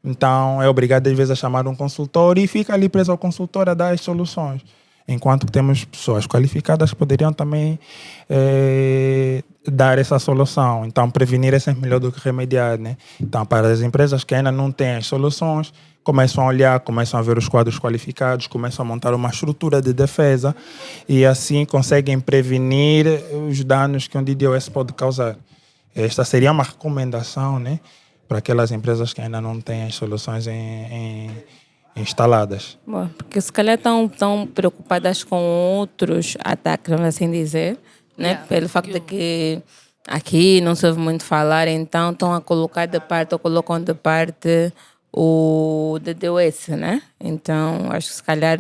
Então é obrigado às vezes a chamar um consultor e fica ali preso ao consultor a dar as soluções. Enquanto que temos pessoas qualificadas que poderiam também dar essa solução. Então, prevenir é sempre melhor do que remediar, né? Então, para as empresas que ainda não têm as soluções, começam a olhar, começam a ver os quadros qualificados, começam a montar uma estrutura de defesa e assim conseguem prevenir os danos que um DDoS pode causar. Esta seria uma recomendação, né, para aquelas empresas que ainda não têm as soluções instaladas. Bom, porque se calhar estão tão preocupadas com outros ataques, vamos assim dizer, né? Pelo facto de que aqui não se ouve muito falar, então estão a colocar de parte ou colocam de parte o DDoS, né? Então acho que se calhar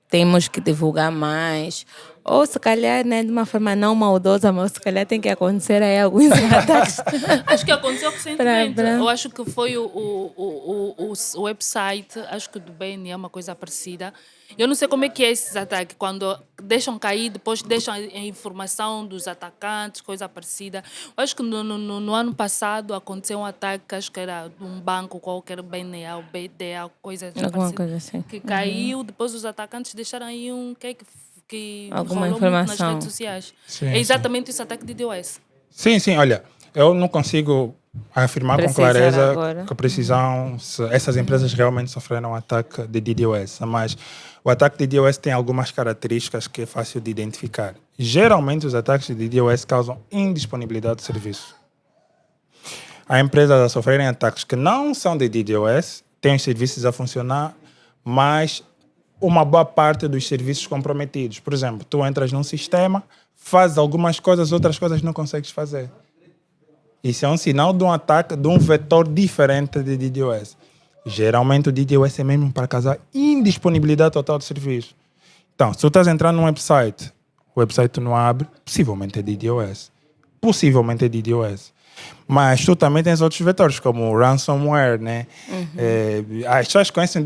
temos que divulgar mais. Ou se calhar, né, de uma forma não maldosa, mas se calhar tem que acontecer aí alguns ataques. Acho que aconteceu recentemente. Eu acho que foi o website, acho que do BN é uma coisa parecida. Eu não sei como é que é esses ataques, quando deixam cair, depois deixam a informação dos atacantes, coisa parecida. Eu acho que no ano passado aconteceu um ataque, acho que era de um banco qualquer, BNA ou BDA, coisa assim. Que caiu, depois os atacantes deixaram aí que alguma rolou informação muito nas redes sociais. Sim, é exatamente esse ataque de DDoS. Sim, olha, eu não consigo afirmar Precisar com clareza, agora. com precisão, se essas empresas realmente sofreram um ataque de DDoS, mas o ataque de DDoS tem algumas características que é fácil de identificar. Geralmente os ataques de DDoS causam indisponibilidade de serviço. Há empresas a sofrerem ataques que não são de DDoS, têm os serviços a funcionar, mas uma boa parte dos serviços comprometidos. Por exemplo, tu entras num sistema, fazes algumas coisas, outras coisas não consegues fazer. Isso é um sinal de um ataque, de um vetor diferente de DDoS. Geralmente o DDoS é mesmo para causar indisponibilidade total de serviço. Então, se tu estás entrando num website, o website não abre, possivelmente é DDoS. Possivelmente é DDoS. Mas tu também tens outros vetores, como o ransomware, né? As pessoas conhecem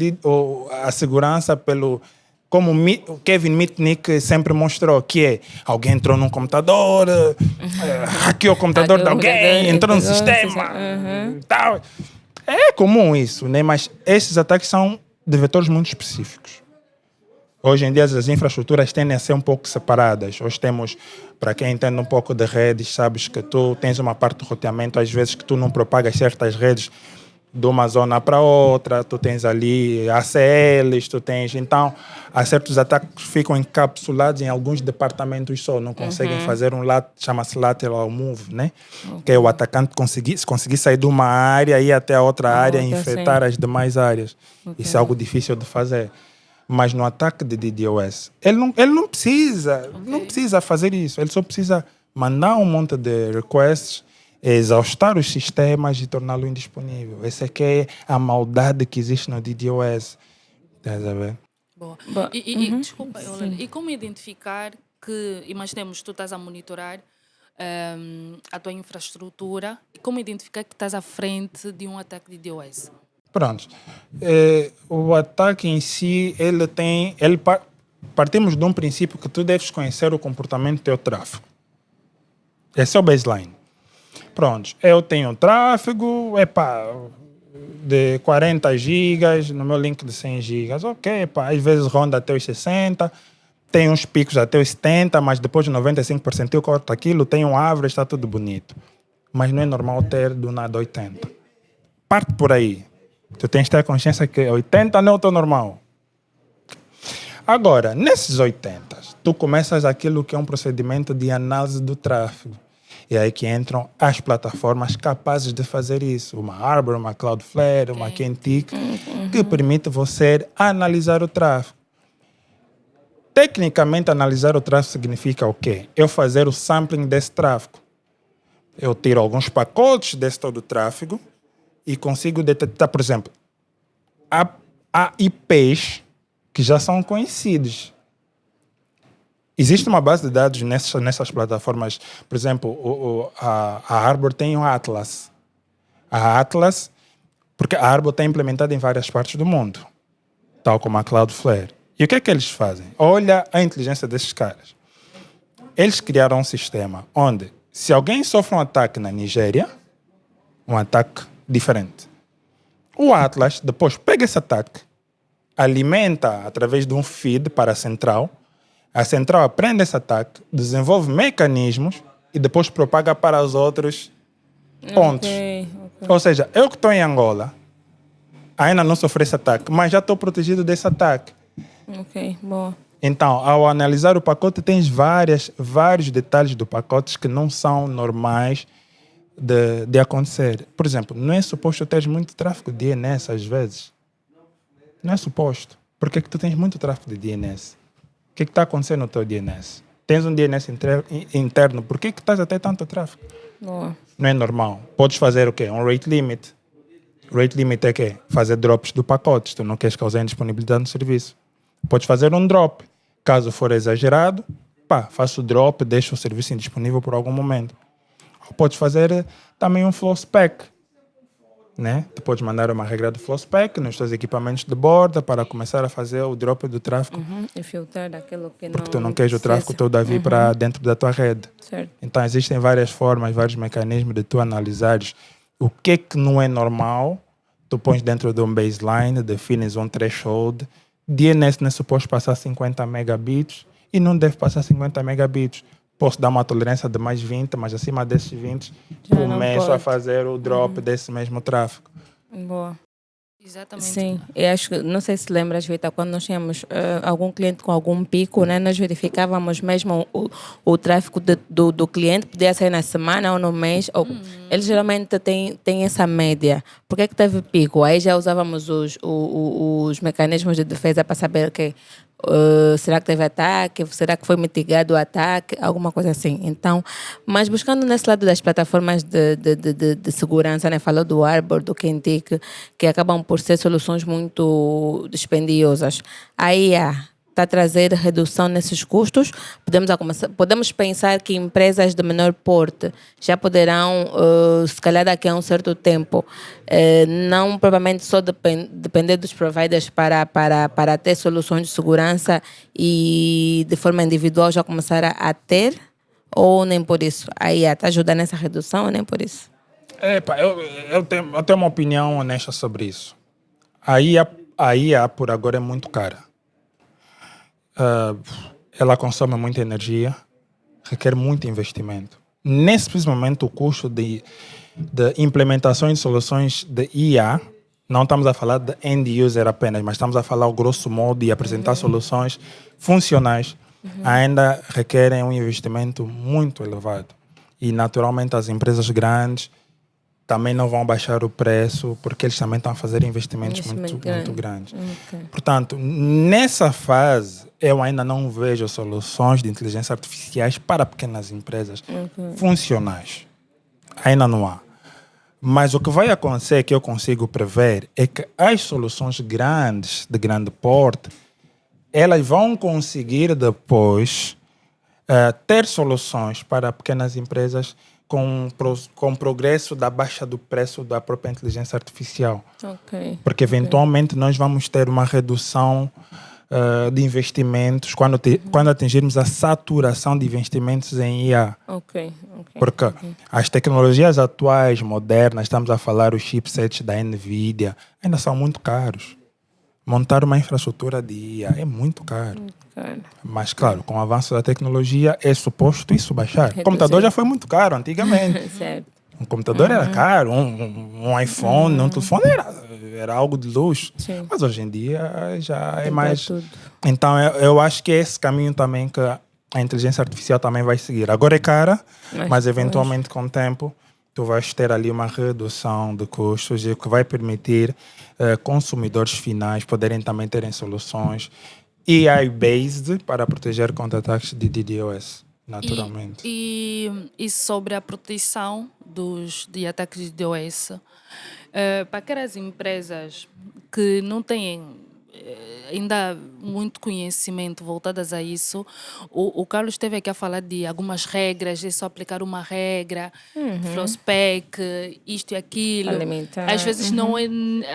a segurança pelo... Como o Kevin Mitnick sempre mostrou, que é alguém entrou num computador, hackeou o computador de alguém, entrou no sistema, tal. É comum isso, né? Mas esses ataques são de vetores muito específicos. Hoje em dia as infraestruturas tendem a ser um pouco separadas. Hoje temos, para quem entende um pouco de redes, sabes que tu tens uma parte de roteamento, às vezes que tu não propagas certas redes de uma zona para outra, tu tens ali ACLs, tu tens... Então, há certos ataques que ficam encapsulados em alguns departamentos só, não conseguem fazer chama-se lateral move, né? Que é o atacante conseguir sair de uma área e ir até a outra área e infectar as demais áreas. Isso é algo difícil de fazer. Mas no ataque de DDoS, ele não precisa fazer isso. Ele só precisa mandar um monte de requests, exaustar os sistemas e torná-lo indisponível. Essa aqui é a maldade que existe no DDoS. Estás a ver? Boa. Desculpa, e como identificar que, imaginemos, tu estás a monitorar a tua infraestrutura, e como identificar que estás à frente de um ataque de DDoS? Pronto. O ataque em si, partimos de um princípio que tu deves conhecer o comportamento do teu tráfego. Esse é o baseline. Pronto. Eu tenho tráfego, de 40 gigas no meu link de 100 gigas. Ok, às vezes ronda até os 60, tem uns picos até os 70, mas depois de 95% eu corto aquilo, tem um average, está tudo bonito. Mas não é normal ter do nada 80. Parte por aí. Tu tens que ter consciência que 80 não é o teu normal. Agora, nesses 80, tu começas aquilo que é um procedimento de análise do tráfego. E aí que entram as plataformas capazes de fazer isso. Uma Arbor, uma Cloudflare, uma Kentik, que permite você analisar o tráfego. Tecnicamente, analisar o tráfego significa o quê? Eu fazer o sampling desse tráfego. Eu tiro alguns pacotes desse todo o tráfego e consigo detectar, por exemplo, há IPs que já são conhecidos. Existe uma base de dados nessas plataformas. Por exemplo, a Arbor tem o Atlas. A Atlas, porque a Arbor está implementada em várias partes do mundo, tal como a Cloudflare. E o que é que eles fazem? Olha a inteligência desses caras. Eles criaram um sistema onde, se alguém sofre um ataque na Nigéria, um ataque diferente, o Atlas depois pega esse ataque, alimenta através de um feed para a central aprende esse ataque, desenvolve mecanismos e depois propaga para os outros pontos. Okay. Ou seja, eu que estou em Angola, ainda não sofri esse ataque, mas já estou protegido desse ataque. Ok, boa. Então, ao analisar o pacote, tens vários detalhes do pacote que não são normais de acontecer. Por exemplo, não é suposto teres muito tráfego de DNS às vezes. Não é suposto. Por que tu tens muito tráfego de DNS? O que está acontecendo no teu DNS? Tens um DNS interno, por que estás a ter tanto tráfego? Boa. Não é normal. Podes fazer o quê? Um rate limit. Rate limit é o quê? Fazer drops do pacote. Se tu não queres causar indisponibilidade no serviço. Podes fazer um drop. Caso for exagerado, faço o drop, deixo o serviço indisponível por algum momento. Ou podes fazer também um flow spec. Né? Tu podes mandar uma regra de flow spec nos teus equipamentos de borda para começar a fazer o drop do tráfego. E filtrar aquilo que Porque tu não queres o tráfego precisa. todo a vir para dentro da tua rede. Certo. Então existem várias formas, vários mecanismos de tu analisares o que não é normal. Tu pões dentro de um baseline, defines um threshold. DNS não é suposto passar 50 megabits e não deve passar 50 megabits. Posso dar uma tolerância de mais 20, mas acima desses 20 Já não começo a pode. fazer o drop desse mesmo tráfego. Boa. Exatamente. Sim, eu acho que, não sei se lembras, Vitor, quando nós tínhamos algum cliente com algum pico, né, nós verificávamos mesmo o tráfego do cliente, podia ser na semana ou no mês, ou, ele geralmente tem essa média. Por que teve pico? Aí já usávamos os mecanismos de defesa para saber que será que teve ataque, será que foi mitigado o ataque, alguma coisa assim. Então, mas buscando nesse lado das plataformas de segurança, né? Falou do Arbor, do Kentik, que acabam por ser soluções muito dispendiosas. A IA está a trazer redução nesses custos. Podemos pensar que empresas de menor porte já poderão, se calhar daqui a um certo tempo, não propriamente só depender dos providers para ter soluções de segurança e de forma individual já começar a ter, ou nem por isso? A IA está ajudando nessa redução ou nem por isso? Eu tenho uma opinião honesta sobre isso. A IA por agora é muito cara. Ela consome muita energia, requer muito investimento. Nesse preciso momento, o custo de implementações de soluções de IA, não estamos a falar de end user apenas, mas estamos a falar, ao grosso modo, de apresentar soluções funcionais, ainda requerem um investimento muito elevado. E, naturalmente, as empresas grandes também não vão baixar o preço, porque eles também estão a fazer investimentos muito grandes. Okay. Portanto, nessa fase, eu ainda não vejo soluções de inteligência artificiais para pequenas empresas funcionais. Ainda não há. Mas o que vai acontecer, que eu consigo prever, é que as soluções grandes, de grande porte, elas vão conseguir depois ter soluções para pequenas empresas com o progresso da baixa do preço da própria inteligência artificial. Okay. Porque eventualmente nós vamos ter uma redução de investimentos quando atingirmos a saturação de investimentos em IA. Porque as tecnologias atuais, modernas, estamos a falar os chipsets da NVIDIA, ainda são muito caros. Montar uma infraestrutura de IA é muito caro. Mas, claro, com o avanço da tecnologia, é suposto isso baixar. O computador já foi muito caro antigamente. Certo. Um computador era caro, um iPhone, um telefone era algo de luxo. Sim. Mas hoje em dia já é Tem mais... tudo. Então, eu acho que é esse caminho também que a inteligência artificial também vai seguir. Agora é cara, mas eventualmente com o tempo tu vais ter ali uma redução de custos, o que vai permitir consumidores finais poderem também terem soluções AI-based para proteger contra ataques de DDoS, naturalmente. E sobre a proteção de ataques de DDoS, para aquelas empresas que não têm ainda muito conhecimento voltadas a isso, o Carlos esteve aqui a falar de algumas regras, é só aplicar uma regra, flow spec, isto e aquilo. Alimentar. Às vezes não é,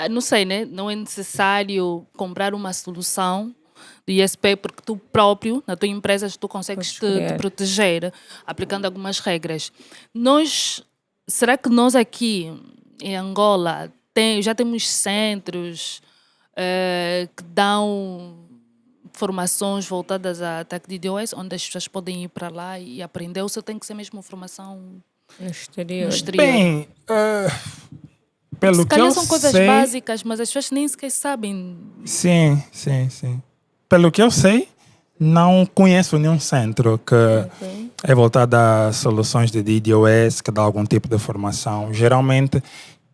não sei, né? Não é necessário comprar uma solução do ISP, porque tu próprio, na tua empresa, tu consegues te proteger aplicando algumas regras. Será que nós aqui em Angola já temos centros que dão formações voltadas a ataque de DDoS, onde as pessoas podem ir para lá e aprender, ou se tem que ser mesmo formação no exterior? Bem, Pelo Se que calhar eu são coisas sei, básicas, mas as pessoas nem sequer sabem. sim. Pelo que eu sei, não conheço nenhum centro que é voltado a soluções de DDoS, que dá algum tipo de formação. Geralmente,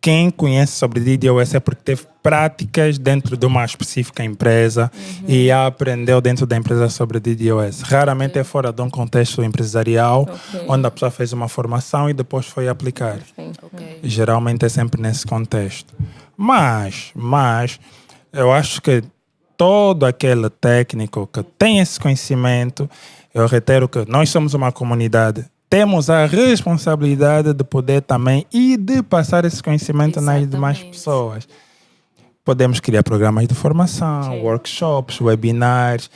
quem conhece sobre DDoS é porque teve práticas dentro de uma específica empresa e aprendeu dentro da empresa sobre DDoS. Raramente é fora de um contexto empresarial, onde a pessoa fez uma formação e depois foi aplicar. Ok. Geralmente é sempre nesse contexto. Mas eu acho que todo aquele técnico que tem esse conhecimento, eu reitero que nós somos uma comunidade, temos a responsabilidade de poder também e de passar esse conhecimento nas demais Exatamente. pessoas. Podemos criar programas de formação, Sim. workshops, webinars.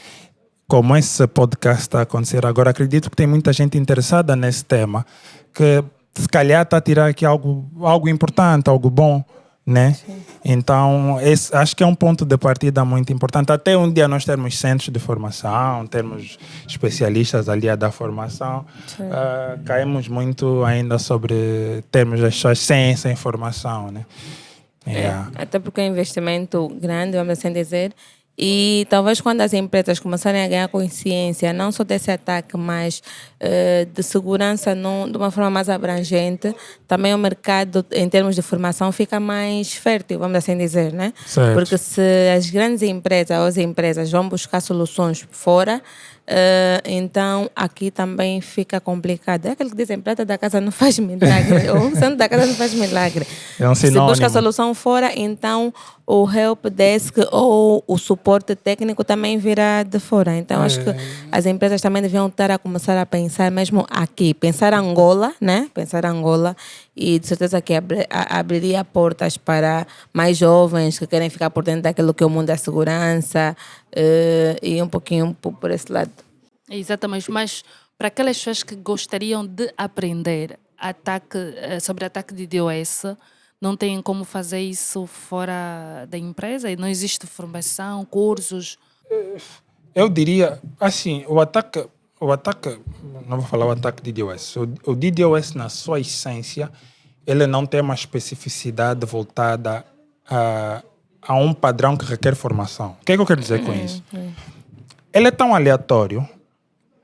Como esse podcast está a acontecer agora, acredito que tem muita gente interessada nesse tema, que se calhar está a tirar aqui algo importante, algo bom, né? Então, acho que é um ponto de partida muito importante. Até um dia nós termos centros de formação, termos especialistas ali a dar formação, caímos muito ainda sobre termos as pessoas sem essa informação, né? Até porque é um investimento grande, vamos assim dizer. E talvez quando as empresas começarem a ganhar consciência, não só desse ataque, mas de segurança de uma forma mais abrangente, também o mercado, em termos de formação, fica mais fértil, vamos assim dizer, né? Certo. Porque se as grandes empresas ou as empresas vão buscar soluções fora, então aqui também fica complicado. É aquele que dizem, prata da casa não faz milagre, ou santo da casa não faz milagre. É um Se sinônimo. busca a solução fora, então o help desk ou o suporte técnico também virá de fora. Então acho que as empresas também deviam estar a começar a pensar mesmo aqui, pensar Angola, né? Pensar Angola, e de certeza que abriria portas para mais jovens que querem ficar por dentro daquilo que é o mundo da segurança, e um pouquinho por esse lado. Exatamente, mas para aquelas pessoas que gostariam de aprender sobre ataque de DDoS, não têm como fazer isso fora da empresa? E não existe formação, cursos? Eu diria, assim, o ataque, não vou falar o ataque de DDoS. O DDoS, na sua essência, ele não tem uma especificidade voltada a um padrão que requer formação. O que é que eu quero dizer com isso? Ele é tão aleatório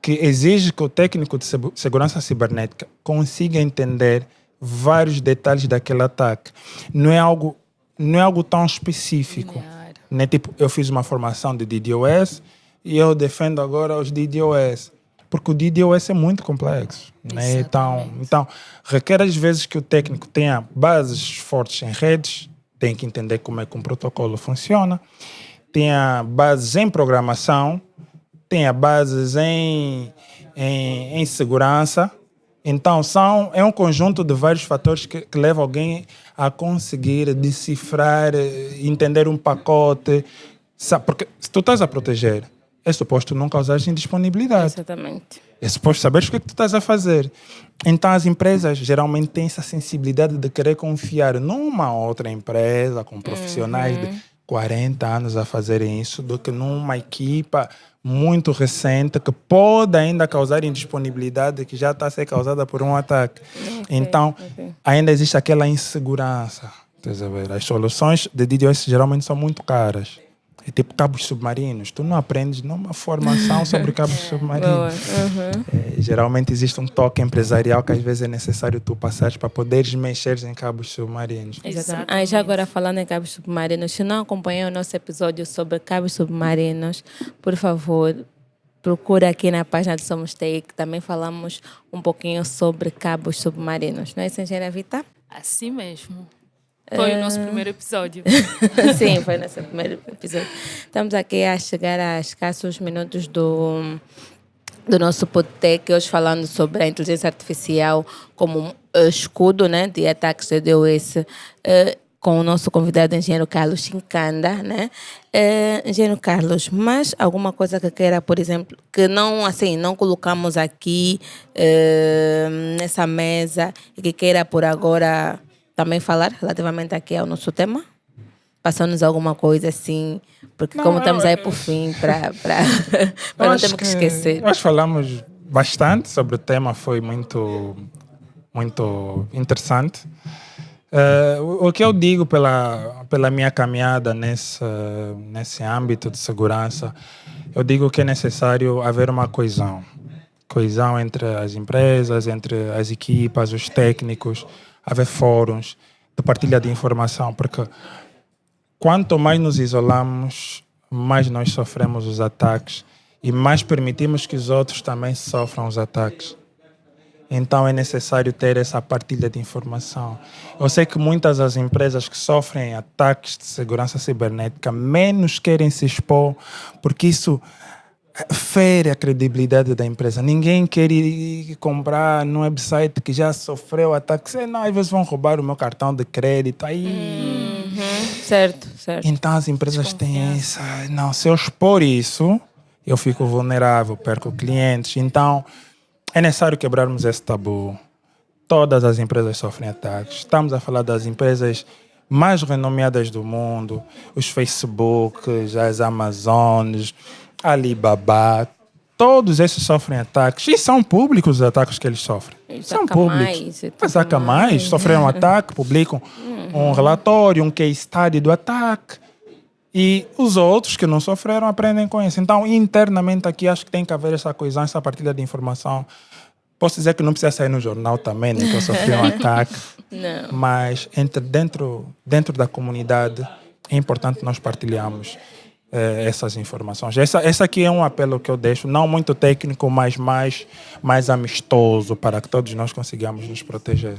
que exige que o técnico de segurança cibernética consiga entender vários detalhes daquele ataque. Não é algo tão específico. Né? Tipo, eu fiz uma formação de DDoS e eu defendo agora os DDoS. Porque o DDoS é muito complexo. Né? Então, requer às vezes que o técnico tenha bases fortes em redes, tem que entender como é que um protocolo funciona, tenha bases em programação, tenha bases em segurança. Então, é um conjunto de vários fatores que leva alguém a conseguir decifrar, entender um pacote. Porque se tu estás a proteger, é suposto não causar indisponibilidade. Exatamente. É suposto saberes o que é que tu estás a fazer. Então, as empresas geralmente têm essa sensibilidade de querer confiar numa outra empresa com profissionais de 40 anos a fazerem isso do que numa equipa muito recente que pode ainda causar indisponibilidade que já está a ser causada por um ataque. Então, ainda existe aquela insegurança. As soluções de DDoS geralmente são muito caras. É tipo cabos submarinos. Tu não aprendes numa formação sobre cabos submarinos. Geralmente existe um toque empresarial que às vezes é necessário tu passares para poderes mexer em cabos submarinos. Exatamente. Já agora falando em cabos submarinos, se não acompanhou o nosso episódio sobre cabos submarinos, por favor, procura aqui na página do Somos TI, que também falamos um pouquinho sobre cabos submarinos. Não é isso, engenheira Vita? Assim mesmo. Foi o nosso primeiro episódio. Sim, foi o nosso primeiro episódio. Estamos aqui a chegar a escassos minutos do nosso podcast, hoje falando sobre a inteligência artificial como escudo, né, de ataques de DDoS, com o nosso convidado, engenheiro Carlos Chincanda, né? Engenheiro Carlos, mas alguma coisa que queira, por exemplo, que não colocamos aqui nessa mesa e que queira por agora também falar relativamente aqui ao nosso tema? Passou-nos alguma coisa assim, porque como estamos aí por fim, para não termos que esquecer. Nós falamos bastante sobre o tema, foi muito, muito interessante. O que eu digo pela minha caminhada nesse âmbito de segurança, eu digo que é necessário haver uma coesão. Coesão entre as empresas, entre as equipas, os técnicos, haver fóruns de partilha de informação, porque quanto mais nos isolamos, mais nós sofremos os ataques e mais permitimos que os outros também sofram os ataques. Então é necessário ter essa partilha de informação. Eu sei que muitas das empresas que sofrem ataques de segurança cibernética menos querem se expor, porque isso fere a credibilidade da empresa. Ninguém quer ir comprar num website que já sofreu ataque. Não, às vezes vão roubar o meu cartão de crédito. Aí... Certo. Então as empresas têm essa... Não, se eu expor isso, eu fico vulnerável, perco clientes. Então é necessário quebrarmos esse tabu. Todas as empresas sofrem ataques. Estamos a falar das empresas mais renomeadas do mundo, os Facebooks, as Amazones, Alibaba, todos esses sofrem ataques. E são públicos os ataques que eles sofrem. São públicos. Mas mais. Sofreram um ataque, publicam um relatório, um case study do ataque. E os outros que não sofreram aprendem com isso. Então, internamente aqui, acho que tem que haver essa coesão, essa partilha de informação. Posso dizer que não precisa sair no jornal também, né, que eu sofri um ataque. Não. Mas dentro da comunidade é importante nós partilharmos essas informações. Essa aqui é um apelo que eu deixo, não muito técnico, mas mais amistoso, para que todos nós consigamos nos proteger.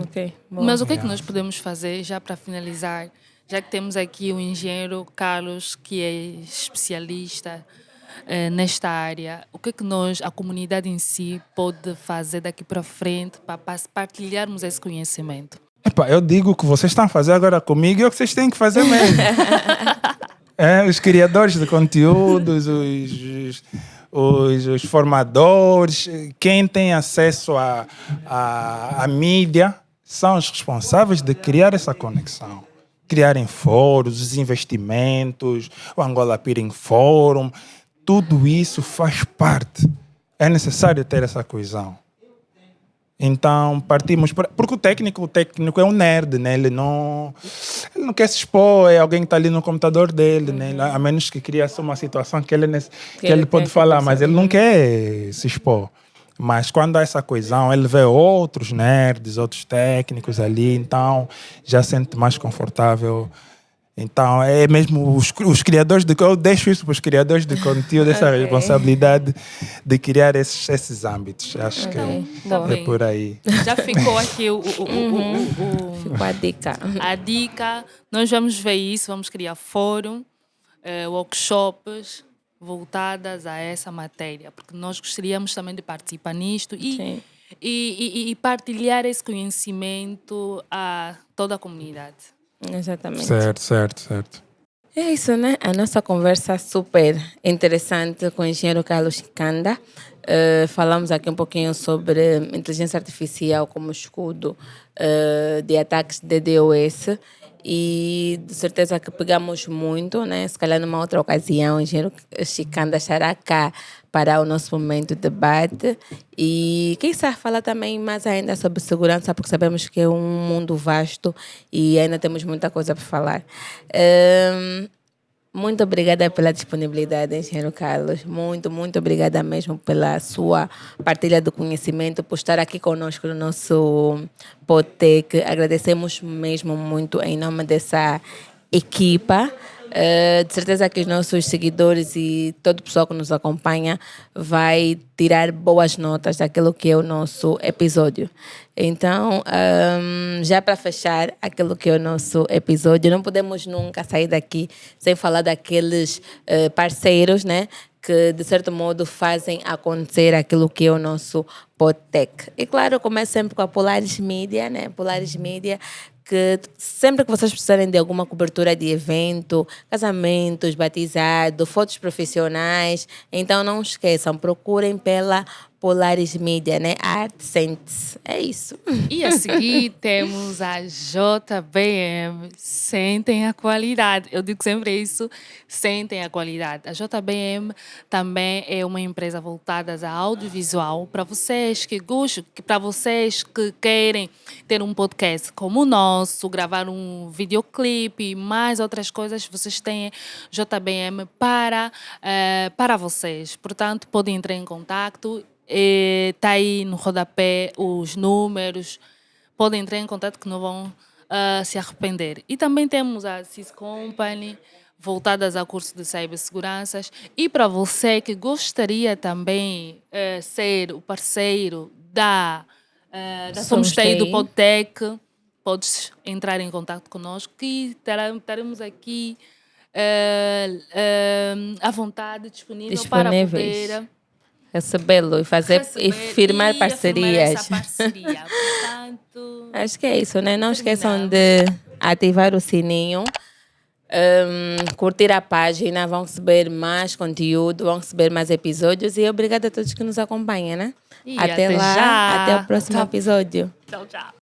Ok. Mas o que é que nós podemos fazer, já para finalizar, já que temos aqui o engenheiro Carlos, que é especialista nesta área, o que é que a comunidade em si, pode fazer daqui para frente para partilharmos esse conhecimento? Eu digo que vocês estão a fazer agora comigo e é o que vocês têm que fazer mesmo. Os criadores de conteúdos, os formadores, quem tem acesso à mídia, são os responsáveis de criar essa conexão. Criarem fóruns, os investimentos, o Angola Peering Forum, tudo isso faz parte. É necessário ter essa coesão. Então, partimos... Porque o técnico é um nerd, né? Ele não quer se expor, é alguém que está ali no computador dele, né? A menos que crie uma situação que ele pode falar, mas ele não quer se expor. Mas quando há essa coesão, ele vê outros nerds, outros técnicos ali, então já se sente mais confortável. Então, é mesmo os criadores de... Eu deixo isso para os criadores de conteúdo, essa responsabilidade de criar esses âmbitos. Acho que é por aí. Já ficou aqui Ficou a dica. A dica. Nós vamos ver isso, vamos criar fórum, workshops voltadas a essa matéria, porque nós gostaríamos também de participar nisto e partilhar esse conhecimento a toda a comunidade. Exatamente. Certo. É isso, né? A nossa conversa super interessante com o engenheiro Carlos Chikanda. Falamos aqui um pouquinho sobre inteligência artificial como escudo de ataques de DDoS. E de certeza que pegamos muito, né? Se calhar numa outra ocasião o engenheiro Chikanda estará cá para o nosso momento de debate e quem sabe falar também mais ainda sobre segurança, porque sabemos que é um mundo vasto e ainda temos muita coisa para falar. Muito obrigada pela disponibilidade, engenheiro Carlos. Muito obrigada mesmo pela sua partilha do conhecimento, por estar aqui conosco no nosso Podtech. Agradecemos mesmo muito em nome dessa equipa. De certeza que os nossos seguidores e todo o pessoal que nos acompanha vai tirar boas notas daquilo que é o nosso episódio. Então, já para fechar aquilo que é o nosso episódio, não podemos nunca sair daqui sem falar daqueles parceiros, né, que de certo modo fazem acontecer aquilo que é o nosso Podtech. E claro, começo sempre com a Polaris Media, né? Polaris Media, que sempre que vocês precisarem de alguma cobertura de evento, casamentos, batizado, fotos profissionais, então não esqueçam, procurem pela Polaris Media, né? ArtSense. É isso. E a seguir temos a JBM. Sentem a qualidade. Eu digo sempre isso, sentem a qualidade. A JBM também é uma empresa voltada a audiovisual para vocês que gostam, para vocês que querem ter um podcast como o nosso, gravar um videoclipe e mais outras coisas, vocês têm JBM para vocês. Portanto, podem entrar em contato. Está aí no rodapé os números. Podem entrar em contato que não vão se arrepender. E também temos a CIS Company, voltadas ao curso de ciberseguranças. E para você que gostaria também ser o parceiro da Somos TI do Podtech, podes entrar em contato conosco e estaremos aqui à vontade, disponível para poder recebê-lo e fazer e firmar parcerias. Essa parceria. Portanto, acho que é isso, né? Não esqueçam de ativar o sininho, curtir a página, vão receber mais conteúdo, vão receber mais episódios e obrigada a todos que nos acompanham, né? E até lá, já. até o próximo episódio. Tchau, tchau.